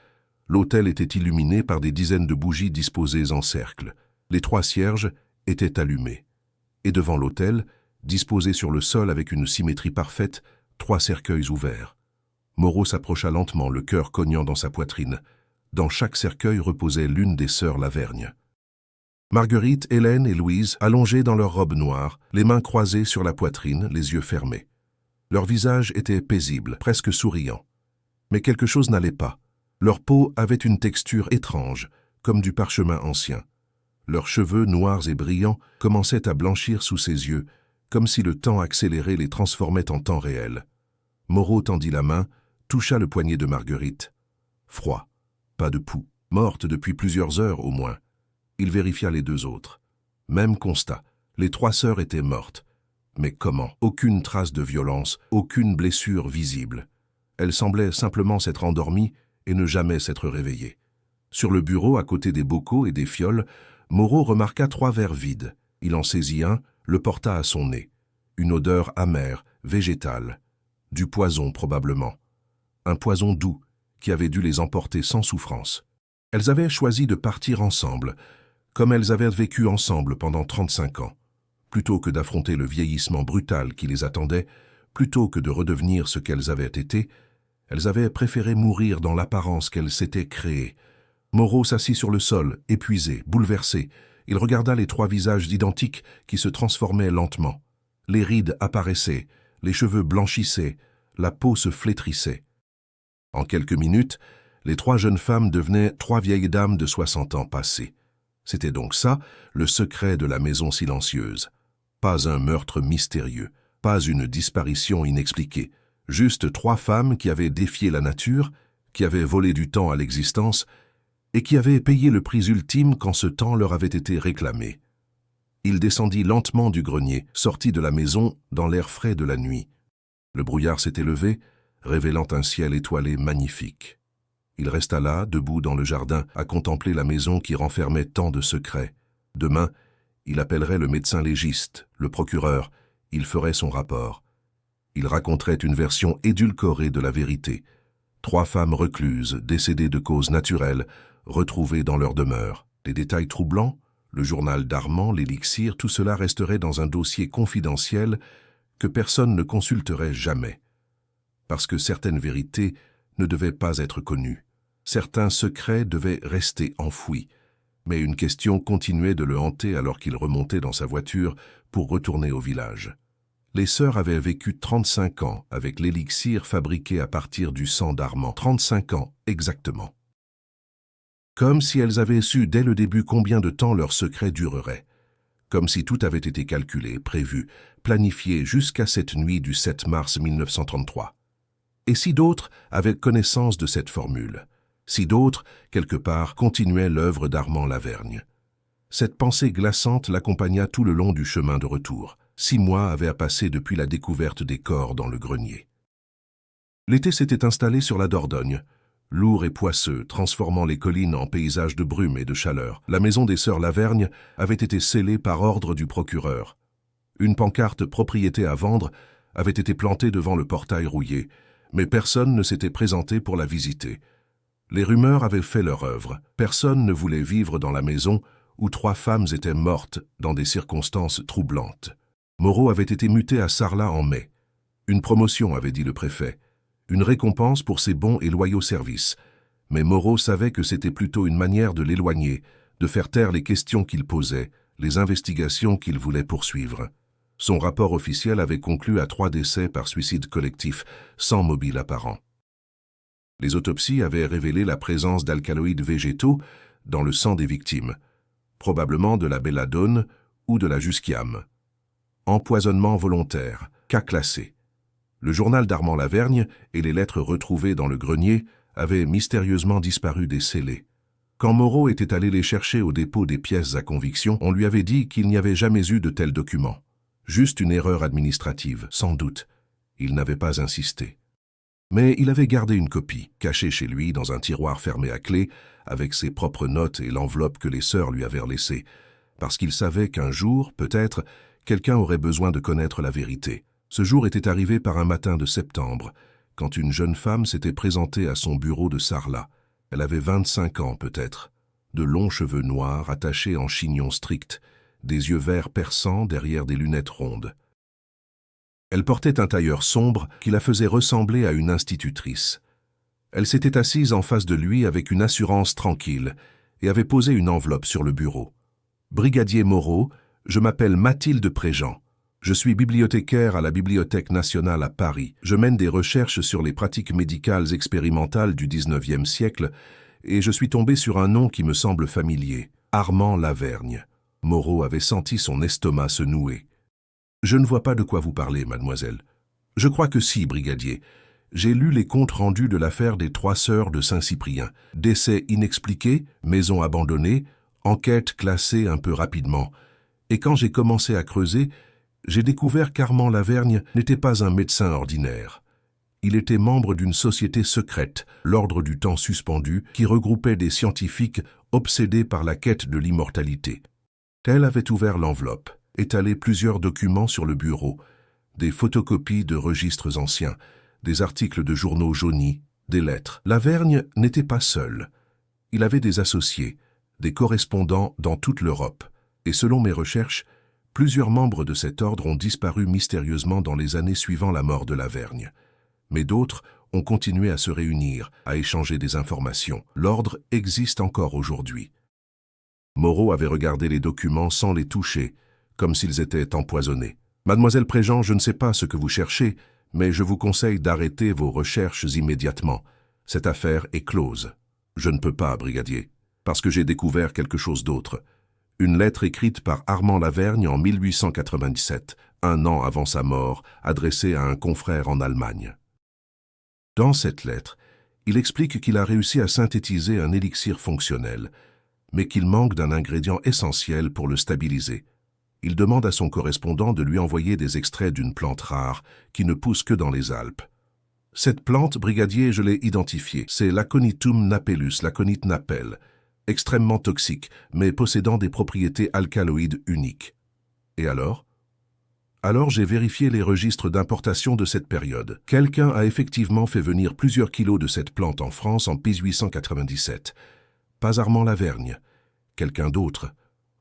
L'autel était illuminé par des dizaines de bougies disposées en cercle. Les 3 cierges étaient allumés. Et devant l'autel, disposés sur le sol avec une symétrie parfaite, 3 cercueils ouverts. Moreau s'approcha lentement, le cœur cognant dans sa poitrine. Dans chaque cercueil reposait l'une des sœurs Lavergne. Marguerite, Hélène et Louise, allongées dans leurs robes noires, les mains croisées sur la poitrine, les yeux fermés. Leur visage était paisible, presque souriant. Mais quelque chose n'allait pas. Leur peau avait une texture étrange, comme du parchemin ancien. Leurs cheveux noirs et brillants commençaient à blanchir sous ses yeux, comme si le temps accéléré les transformait en temps réel. Moreau tendit la main, toucha le poignet de Marguerite. Froid, pas de pouls, morte depuis plusieurs heures au moins. Il vérifia les 2 autres. Même constat, les 3 sœurs étaient mortes. Mais comment? Aucune trace de violence, aucune blessure visible. Elles semblaient simplement s'être endormies et ne jamais s'être réveillées. Sur le bureau, à côté des bocaux et des fioles, Moreau remarqua 3 verres vides. Il en saisit un, le porta à son nez. Une odeur amère, végétale. Du poison probablement. Un poison doux, qui avait dû les emporter sans souffrance. Elles avaient choisi de partir ensemble, comme elles avaient vécu ensemble pendant 35 ans. Plutôt que d'affronter le vieillissement brutal qui les attendait, plutôt que de redevenir ce qu'elles avaient été, elles avaient préféré mourir dans l'apparence qu'elles s'étaient créée. Moreau s'assit sur le sol, épuisé, bouleversé. Il regarda les 3 visages identiques qui se transformaient lentement. Les rides apparaissaient, les cheveux blanchissaient, la peau se flétrissait. En quelques minutes, les 3 jeunes femmes devenaient 3 vieilles dames de 60 ans passés. C'était donc ça, le secret de la maison silencieuse. Pas un meurtre mystérieux, pas une disparition inexpliquée. Juste 3 femmes qui avaient défié la nature, qui avaient volé du temps à l'existence et qui avaient payé le prix ultime quand ce temps leur avait été réclamé. Il descendit lentement du grenier, sortit de la maison dans l'air frais de la nuit. Le brouillard s'était levé, révélant un ciel étoilé magnifique. Il resta là, debout dans le jardin, à contempler la maison qui renfermait tant de secrets. Demain, il appellerait le médecin légiste, le procureur, il ferait son rapport. Il raconterait une version édulcorée de la vérité. 3 femmes recluses, décédées de causes naturelles, retrouvées dans leur demeure. Les détails troublants, le journal d'Armand, l'élixir, tout cela resterait dans un dossier confidentiel que personne ne consulterait jamais. Parce que certaines vérités ne devaient pas être connues. Certains secrets devaient rester enfouis. Mais une question continuait de le hanter alors qu'il remontait dans sa voiture pour retourner au village. Les sœurs avaient vécu 35 ans avec l'élixir fabriqué à partir du sang d'Armand. 35 ans, exactement. Comme si elles avaient su dès le début combien de temps leur secret durerait. Comme si tout avait été calculé, prévu, planifié jusqu'à cette nuit du 7 mars 1933. Et si d'autres avaient connaissance de cette formule? Si d'autres, quelque part, continuaient l'œuvre d'Armand Lavergne. Cette pensée glaçante l'accompagna tout le long du chemin de retour. 6 mois avaient passé depuis la découverte des corps dans le grenier. L'été s'était installé sur la Dordogne, lourd et poisseux, transformant les collines en paysages de brume et de chaleur. La maison des sœurs Lavergne avait été scellée par ordre du procureur. Une pancarte « Propriété à vendre » avait été plantée devant le portail rouillé, mais personne ne s'était présenté pour la visiter. Les rumeurs avaient fait leur œuvre. Personne ne voulait vivre dans la maison où 3 femmes étaient mortes dans des circonstances troublantes. Moreau avait été muté à Sarlat en mai. Une promotion, avait dit le préfet. Une récompense pour ses bons et loyaux services. Mais Moreau savait que c'était plutôt une manière de l'éloigner, de faire taire les questions qu'il posait, les investigations qu'il voulait poursuivre. Son rapport officiel avait conclu à 3 décès par suicide collectif, sans mobile apparent. Les autopsies avaient révélé la présence d'alcaloïdes végétaux dans le sang des victimes, probablement de la belladone ou de la jusquiame. Empoisonnement volontaire, cas classé. Le journal d'Armand Lavergne et les lettres retrouvées dans le grenier avaient mystérieusement disparu des scellés. Quand Moreau était allé les chercher au dépôt des pièces à conviction, on lui avait dit qu'il n'y avait jamais eu de tels documents. Juste une erreur administrative, sans doute. Il n'avait pas insisté. Mais il avait gardé une copie, cachée chez lui dans un tiroir fermé à clé, avec ses propres notes et l'enveloppe que les sœurs lui avaient laissée, parce qu'il savait qu'un jour, peut-être, quelqu'un aurait besoin de connaître la vérité. Ce jour était arrivé par un matin de septembre, quand une jeune femme s'était présentée à son bureau de Sarlat. Elle avait 25 ans peut-être, de longs cheveux noirs attachés en chignon strict, des yeux verts perçants derrière des lunettes rondes. Elle portait un tailleur sombre qui la faisait ressembler à une institutrice. Elle s'était assise en face de lui avec une assurance tranquille et avait posé une enveloppe sur le bureau. « Brigadier Moreau, je m'appelle Mathilde Préjean. Je suis bibliothécaire à la Bibliothèque nationale à Paris. Je mène des recherches sur les pratiques médicales expérimentales du XIXe siècle et je suis tombé sur un nom qui me semble familier, Armand Lavergne. » Moreau avait senti son estomac se nouer. « Je ne vois pas de quoi vous parlez, mademoiselle. »« Je crois que si, brigadier. J'ai lu les comptes rendus de l'affaire des 3 sœurs de Saint-Cyprien. Décès inexpliqué, maison abandonnée, enquête classée un peu rapidement. Et quand j'ai commencé à creuser, j'ai découvert qu'Armand Lavergne n'était pas un médecin ordinaire. Il était membre d'une société secrète, l'Ordre du Temps Suspendu, qui regroupait des scientifiques obsédés par la quête de l'immortalité. Elle avait ouvert l'enveloppe, étalé plusieurs documents sur le bureau, des photocopies de registres anciens, des articles de journaux jaunis, des lettres. Lavergne n'était pas seul. Il avait des associés, des correspondants dans toute l'Europe, et selon mes recherches, plusieurs membres de cet ordre ont disparu mystérieusement dans les années suivant la mort de Lavergne. Mais d'autres ont continué à se réunir, à échanger des informations. L'ordre existe encore aujourd'hui. Moreau avait regardé les documents sans les toucher, comme s'ils étaient empoisonnés. « Mademoiselle Préjean, je ne sais pas ce que vous cherchez, mais je vous conseille d'arrêter vos recherches immédiatement. Cette affaire est close. »« Je ne peux pas, brigadier, parce que j'ai découvert quelque chose d'autre. Une lettre écrite par Armand Lavergne en 1897, un an avant sa mort, adressée à un confrère en Allemagne. Dans cette lettre, il explique qu'il a réussi à synthétiser un élixir fonctionnel, mais qu'il manque d'un ingrédient essentiel pour le stabiliser. Il demande à son correspondant de lui envoyer des extraits d'une plante rare qui ne pousse que dans les Alpes. Cette plante, brigadier, je l'ai identifiée. C'est l'Aconitum napellus, l'aconite napelle, extrêmement toxique, mais possédant des propriétés alcaloïdes uniques. Et alors ? Alors j'ai vérifié les registres d'importation de cette période. Quelqu'un a effectivement fait venir plusieurs kilos de cette plante en France en 1897. Pas Armand Lavergne, quelqu'un d'autre.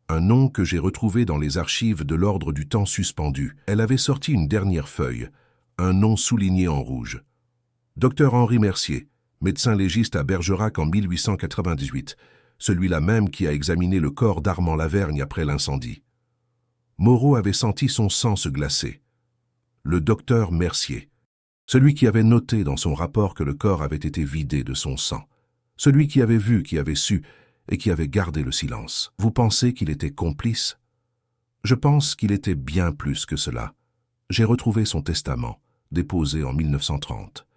Un nom que j'ai retrouvé dans les archives de l'Ordre du Temps Suspendu. Elle avait sorti une dernière feuille, un nom souligné en rouge. Docteur Henri Mercier, médecin légiste à Bergerac en 1898, celui-là même qui a examiné le corps d'Armand Lavergne après l'incendie. Moreau avait senti son sang se glacer. Le docteur Mercier, celui qui avait noté dans son rapport que le corps avait été vidé de son sang, celui qui avait vu, qui avait su et qui avait gardé le silence. Vous pensez qu'il était complice? Je pense qu'il était bien plus que cela. J'ai retrouvé son testament, déposé en 1930.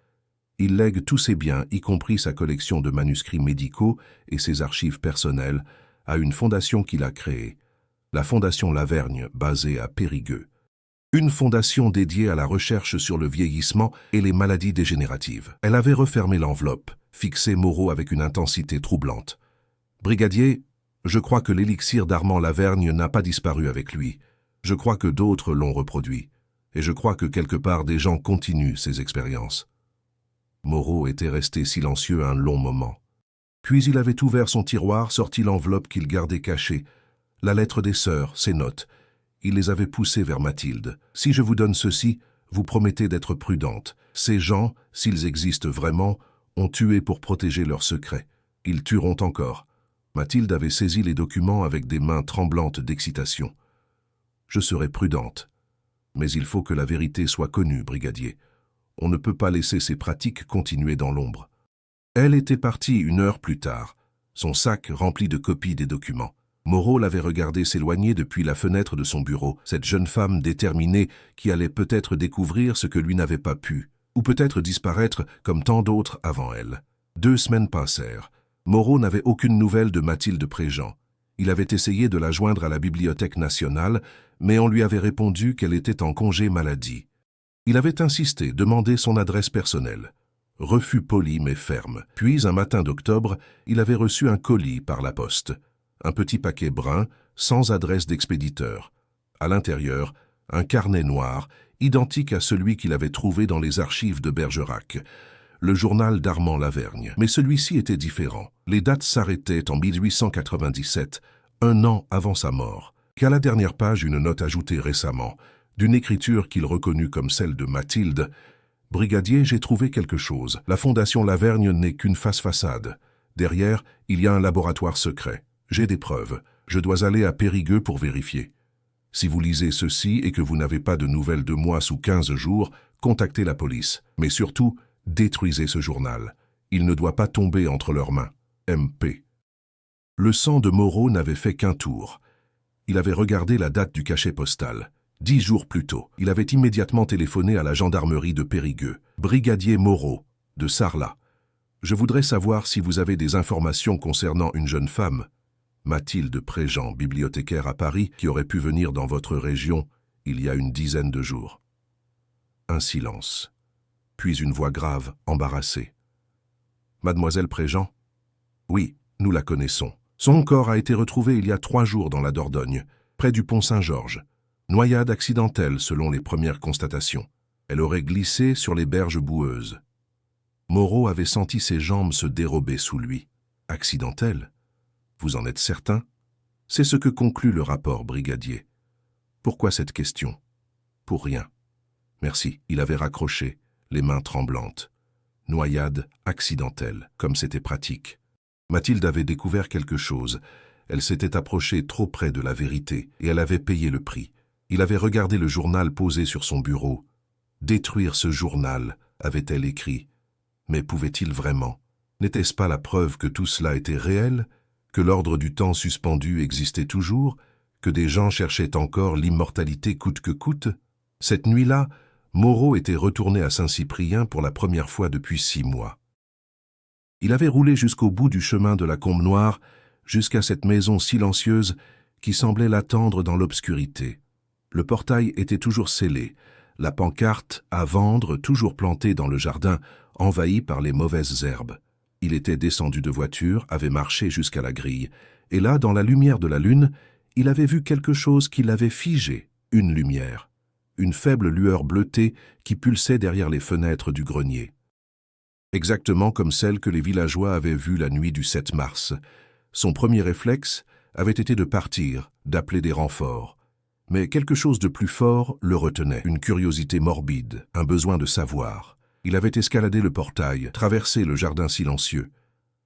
Il lègue tous ses biens, y compris sa collection de manuscrits médicaux et ses archives personnelles, à une fondation qu'il a créée, la Fondation Lavergne, basée à Périgueux. Une fondation dédiée à la recherche sur le vieillissement et les maladies dégénératives. Elle avait refermé l'enveloppe, fixé Moreau avec une intensité troublante. « Brigadier, je crois que l'élixir d'Armand Lavergne n'a pas disparu avec lui. Je crois que d'autres l'ont reproduit. Et je crois que quelque part des gens continuent ces expériences. » Moreau était resté silencieux un long moment. Puis il avait ouvert son tiroir, sorti l'enveloppe qu'il gardait cachée, la lettre des sœurs, ses notes. Il les avait poussées vers Mathilde. « Si je vous donne ceci, vous promettez d'être prudente. Ces gens, s'ils existent vraiment, ont tué pour protéger leurs secrets. Ils tueront encore. » Mathilde avait saisi les documents avec des mains tremblantes d'excitation. « Je serai prudente. Mais il faut que la vérité soit connue, brigadier. On ne peut pas laisser ces pratiques continuer dans l'ombre. » Elle était partie 1 heure plus tard, son sac rempli de copies des documents. Moreau l'avait regardée s'éloigner depuis la fenêtre de son bureau, cette jeune femme déterminée qui allait peut-être découvrir ce que lui n'avait pas pu, ou peut-être disparaître comme tant d'autres avant elle. 2 semaines passèrent. Moreau n'avait aucune nouvelle de Mathilde Préjean. Il avait essayé de la joindre à la Bibliothèque nationale, mais on lui avait répondu qu'elle était en congé maladie. Il avait insisté, demandé son adresse personnelle. Refus poli mais ferme. Puis, un matin d'octobre, il avait reçu un colis par la poste. Un petit paquet brun, sans adresse d'expéditeur. À l'intérieur, Un carnet noir, identique à celui qu'il avait trouvé dans les archives de Bergerac, le journal d'Armand Lavergne. Mais celui-ci était différent. Les dates s'arrêtaient en 1897, un an avant sa mort, qu'à la dernière page une note ajoutée récemment, d'une écriture qu'il reconnut comme celle de Mathilde. « Brigadier, j'ai trouvé quelque chose. La Fondation Lavergne n'est qu'une face-façade. Derrière, il y a un laboratoire secret. J'ai des preuves. Je dois aller à Périgueux pour vérifier. Si vous lisez ceci et que vous n'avez pas de nouvelles de moi sous 15 jours, contactez la police. Mais surtout, détruisez ce journal. Il ne doit pas tomber entre leurs mains. MP. » Le sang de Moreau n'avait fait qu'un tour. Il avait regardé la date du cachet postal. 10 jours plus tôt, il avait immédiatement téléphoné à la gendarmerie de Périgueux. « Brigadier Moreau, de Sarlat. Je voudrais savoir si vous avez des informations concernant une jeune femme, Mathilde Préjean, bibliothécaire à Paris, qui aurait pu venir dans votre région il y a une dizaine de jours. » Un silence, puis une voix grave, embarrassée. « Mademoiselle Préjean ? Oui, nous la connaissons. Son corps a été retrouvé il y a 3 jours dans la Dordogne, près du pont Saint-Georges. Noyade accidentelle selon les premières constatations. Elle aurait glissé sur les berges boueuses. Moreau avait senti ses jambes se dérober sous lui. Accidentelle ? Vous en êtes certain? C'est ce que conclut le rapport, brigadier. Pourquoi cette question? Pour rien. Merci, il avait raccroché, les mains tremblantes. Noyade accidentelle, comme c'était pratique. Mathilde avait découvert quelque chose. Elle s'était approchée trop près de la vérité et elle avait payé le prix. Il avait regardé le journal posé sur son bureau. Détruire ce journal, avait-elle écrit. Mais pouvait-il vraiment? N'était-ce pas la preuve que tout cela était réel, que l'ordre du temps suspendu existait toujours, que des gens cherchaient encore l'immortalité coûte que coûte? Cette nuit-là, Moreau était retourné à Saint-Cyprien pour la première fois depuis 6 mois. Il avait roulé jusqu'au bout du chemin de la Combe Noire, jusqu'à cette maison silencieuse qui semblait l'attendre dans l'obscurité. Le portail était toujours scellé, la pancarte « À vendre » toujours plantée dans le jardin, envahie par les mauvaises herbes. Il était descendu de voiture, avait marché jusqu'à la grille, et là, dans la lumière de la lune, il avait vu quelque chose qui l'avait figé, une lumière, une faible lueur bleutée qui pulsait derrière les fenêtres du grenier. Exactement comme celle que les villageois avaient vue la nuit du 7 mars. Son premier réflexe avait été de partir, d'appeler des renforts. Mais quelque chose de plus fort le retenait, une curiosité morbide, un besoin de savoir. Il avait escaladé le portail, traversé le jardin silencieux.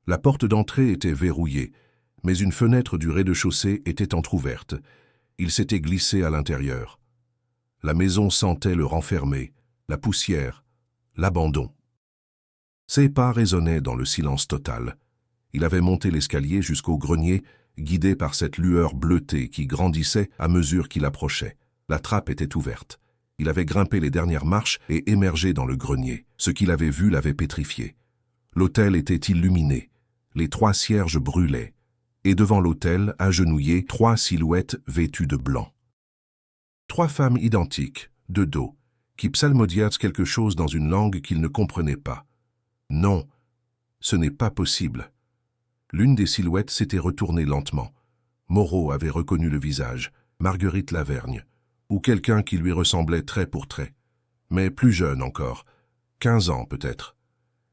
La porte d'entrée était verrouillée, mais une fenêtre du rez-de-chaussée était entr'ouverte. Il s'était glissé à l'intérieur. La maison sentait le renfermé, la poussière, l'abandon. Ses pas résonnaient dans le silence total. Il avait monté l'escalier jusqu'au grenier, guidé par cette lueur bleutée qui grandissait à mesure qu'il approchait. La trappe était ouverte. Il avait grimpé les dernières marches et émergé dans le grenier. Ce qu'il avait vu l'avait pétrifié. L'autel était illuminé. Les 3 cierges brûlaient. Et devant l'autel, agenouillées, 3 silhouettes vêtues de blanc. 3 femmes identiques, de dos, qui psalmodiaient quelque chose dans une langue qu'il ne comprenait pas. Non, ce n'est pas possible. L'une des silhouettes s'était retournée lentement. Moreau avait reconnu le visage, Marguerite Lavergne, ou quelqu'un qui lui ressemblait trait pour trait, mais plus jeune encore, 15 ans peut-être.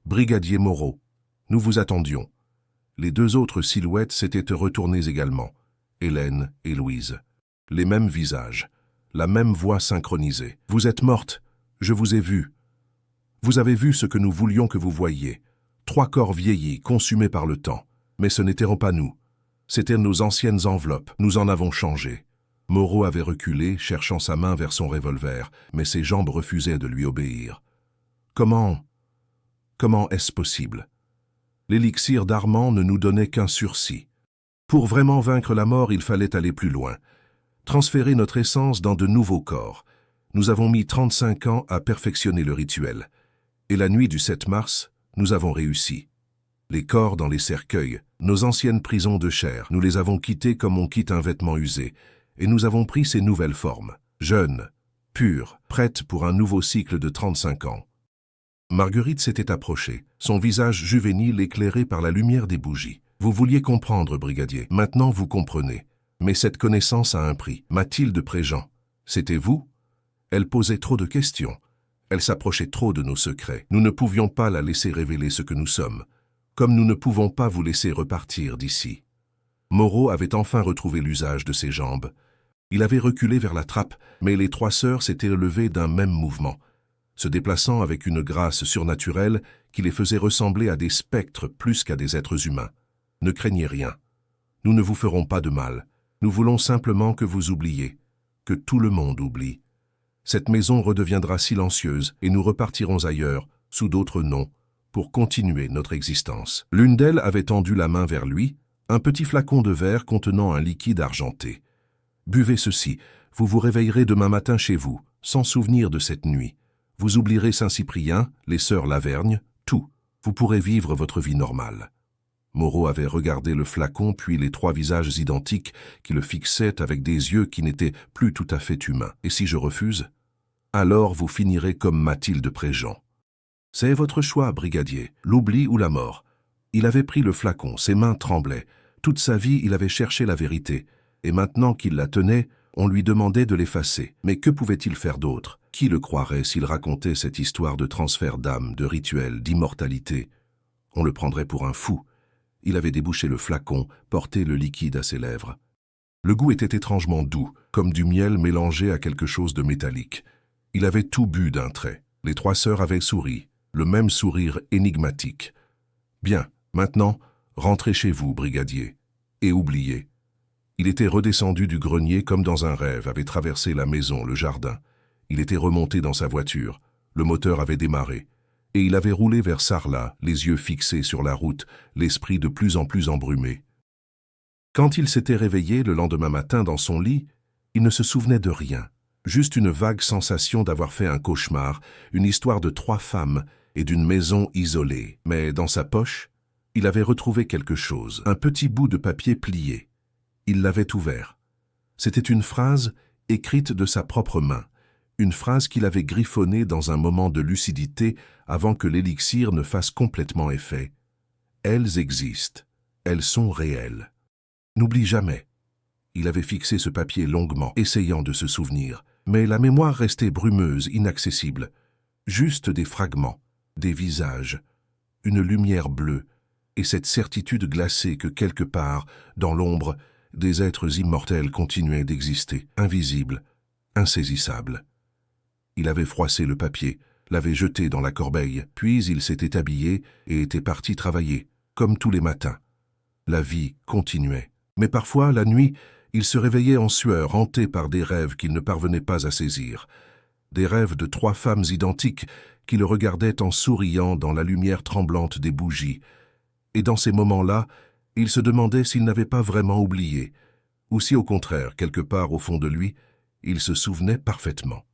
Brigadier Moreau, nous vous attendions. Les 2 autres silhouettes s'étaient retournées également, Hélène et Louise. Les mêmes visages, la même voix synchronisée. Vous êtes morte, je vous ai vue. Vous avez vu ce que nous voulions que vous voyiez. 3 corps vieillis, consumés par le temps. Mais ce n'étaient pas nous. C'étaient nos anciennes enveloppes, nous en avons changé. Moreau avait reculé, cherchant sa main vers son revolver, mais ses jambes refusaient de lui obéir. Comment est-ce possible? L'élixir d'Armand ne nous donnait qu'un sursis. Pour vraiment vaincre la mort, il fallait aller plus loin. Transférer notre essence dans de nouveaux corps. Nous avons mis 35 ans à perfectionner le rituel. Et la nuit du 7 mars, nous avons réussi. Les corps dans les cercueils, nos anciennes prisons de chair, nous les avons quittés comme on quitte un vêtement usé, et nous avons pris ces nouvelles formes, jeunes, pures, prêtes pour un nouveau cycle de 35 ans. Marguerite s'était approchée, son visage juvénile éclairé par la lumière des bougies. Vous vouliez comprendre, brigadier, maintenant vous comprenez. Mais cette connaissance a un prix. Mathilde Préjean, c'était vous? Elle posait trop de questions. Elle s'approchait trop de nos secrets. Nous ne pouvions pas la laisser révéler ce que nous sommes, comme nous ne pouvons pas vous laisser repartir d'ici. Moreau avait enfin retrouvé l'usage de ses jambes. Il avait reculé vers la trappe, mais les trois sœurs s'étaient levées d'un même mouvement, se déplaçant avec une grâce surnaturelle qui les faisait ressembler à des spectres plus qu'à des êtres humains. Ne craignez rien. Nous ne vous ferons pas de mal. Nous voulons simplement que vous oubliez, que tout le monde oublie. Cette maison redeviendra silencieuse et nous repartirons ailleurs, sous d'autres noms, pour continuer notre existence. L'une d'elles avait tendu la main vers lui, un petit flacon de verre contenant un liquide argenté. Buvez ceci, vous vous réveillerez demain matin chez vous, sans souvenir de cette nuit. Vous oublierez Saint-Cyprien, les sœurs Lavergne, tout. Vous pourrez vivre votre vie normale. Moreau avait regardé le flacon puis les trois visages identiques qui le fixaient avec des yeux qui n'étaient plus tout à fait humains. Et si je refuse? Alors vous finirez comme Mathilde Préjean. C'est votre choix, brigadier, l'oubli ou la mort. Il avait pris le flacon, ses mains tremblaient. Toute sa vie, il avait cherché la vérité. Et maintenant qu'il la tenait, on lui demandait de l'effacer. Mais que pouvait-il faire d'autre? Qui le croirait s'il racontait cette histoire de transfert d'âme, de rituel, d'immortalité? On le prendrait pour un fou. Il avait débouché le flacon, porté le liquide à ses lèvres. Le goût était étrangement doux, comme du miel mélangé à quelque chose de métallique. Il avait tout bu d'un trait. Les trois sœurs avaient souri, le même sourire énigmatique. « Bien, maintenant, rentrez chez vous, brigadier, et oubliez. » Il était redescendu du grenier comme dans un rêve, avait traversé la maison, le jardin. Il était remonté dans sa voiture, le moteur avait démarré, et il avait roulé vers Sarlat, les yeux fixés sur la route, l'esprit de plus en plus embrumé. Quand il s'était réveillé le lendemain matin dans son lit, il ne se souvenait de rien, juste une vague sensation d'avoir fait un cauchemar, une histoire de trois femmes et d'une maison isolée. Mais dans sa poche, il avait retrouvé quelque chose, un petit bout de papier plié. Il l'avait ouvert. C'était une phrase écrite de sa propre main, une phrase qu'il avait griffonnée dans un moment de lucidité avant que l'élixir ne fasse complètement effet. Elles existent, elles sont réelles. N'oublie jamais. Il avait fixé ce papier longuement, essayant de se souvenir, mais la mémoire restait brumeuse, inaccessible. Juste des fragments, des visages, une lumière bleue, et cette certitude glacée que quelque part, dans l'ombre, des êtres immortels continuaient d'exister, invisibles, insaisissables. Il avait froissé le papier, l'avait jeté dans la corbeille, puis il s'était habillé et était parti travailler, comme tous les matins. La vie continuait. Mais parfois, la nuit, il se réveillait en sueur, hanté par des rêves qu'il ne parvenait pas à saisir. Des rêves de trois femmes identiques qui le regardaient en souriant dans la lumière tremblante des bougies. Et dans ces moments-là, il se demandait s'il n'avait pas vraiment oublié, ou si au contraire, quelque part au fond de lui, il se souvenait parfaitement.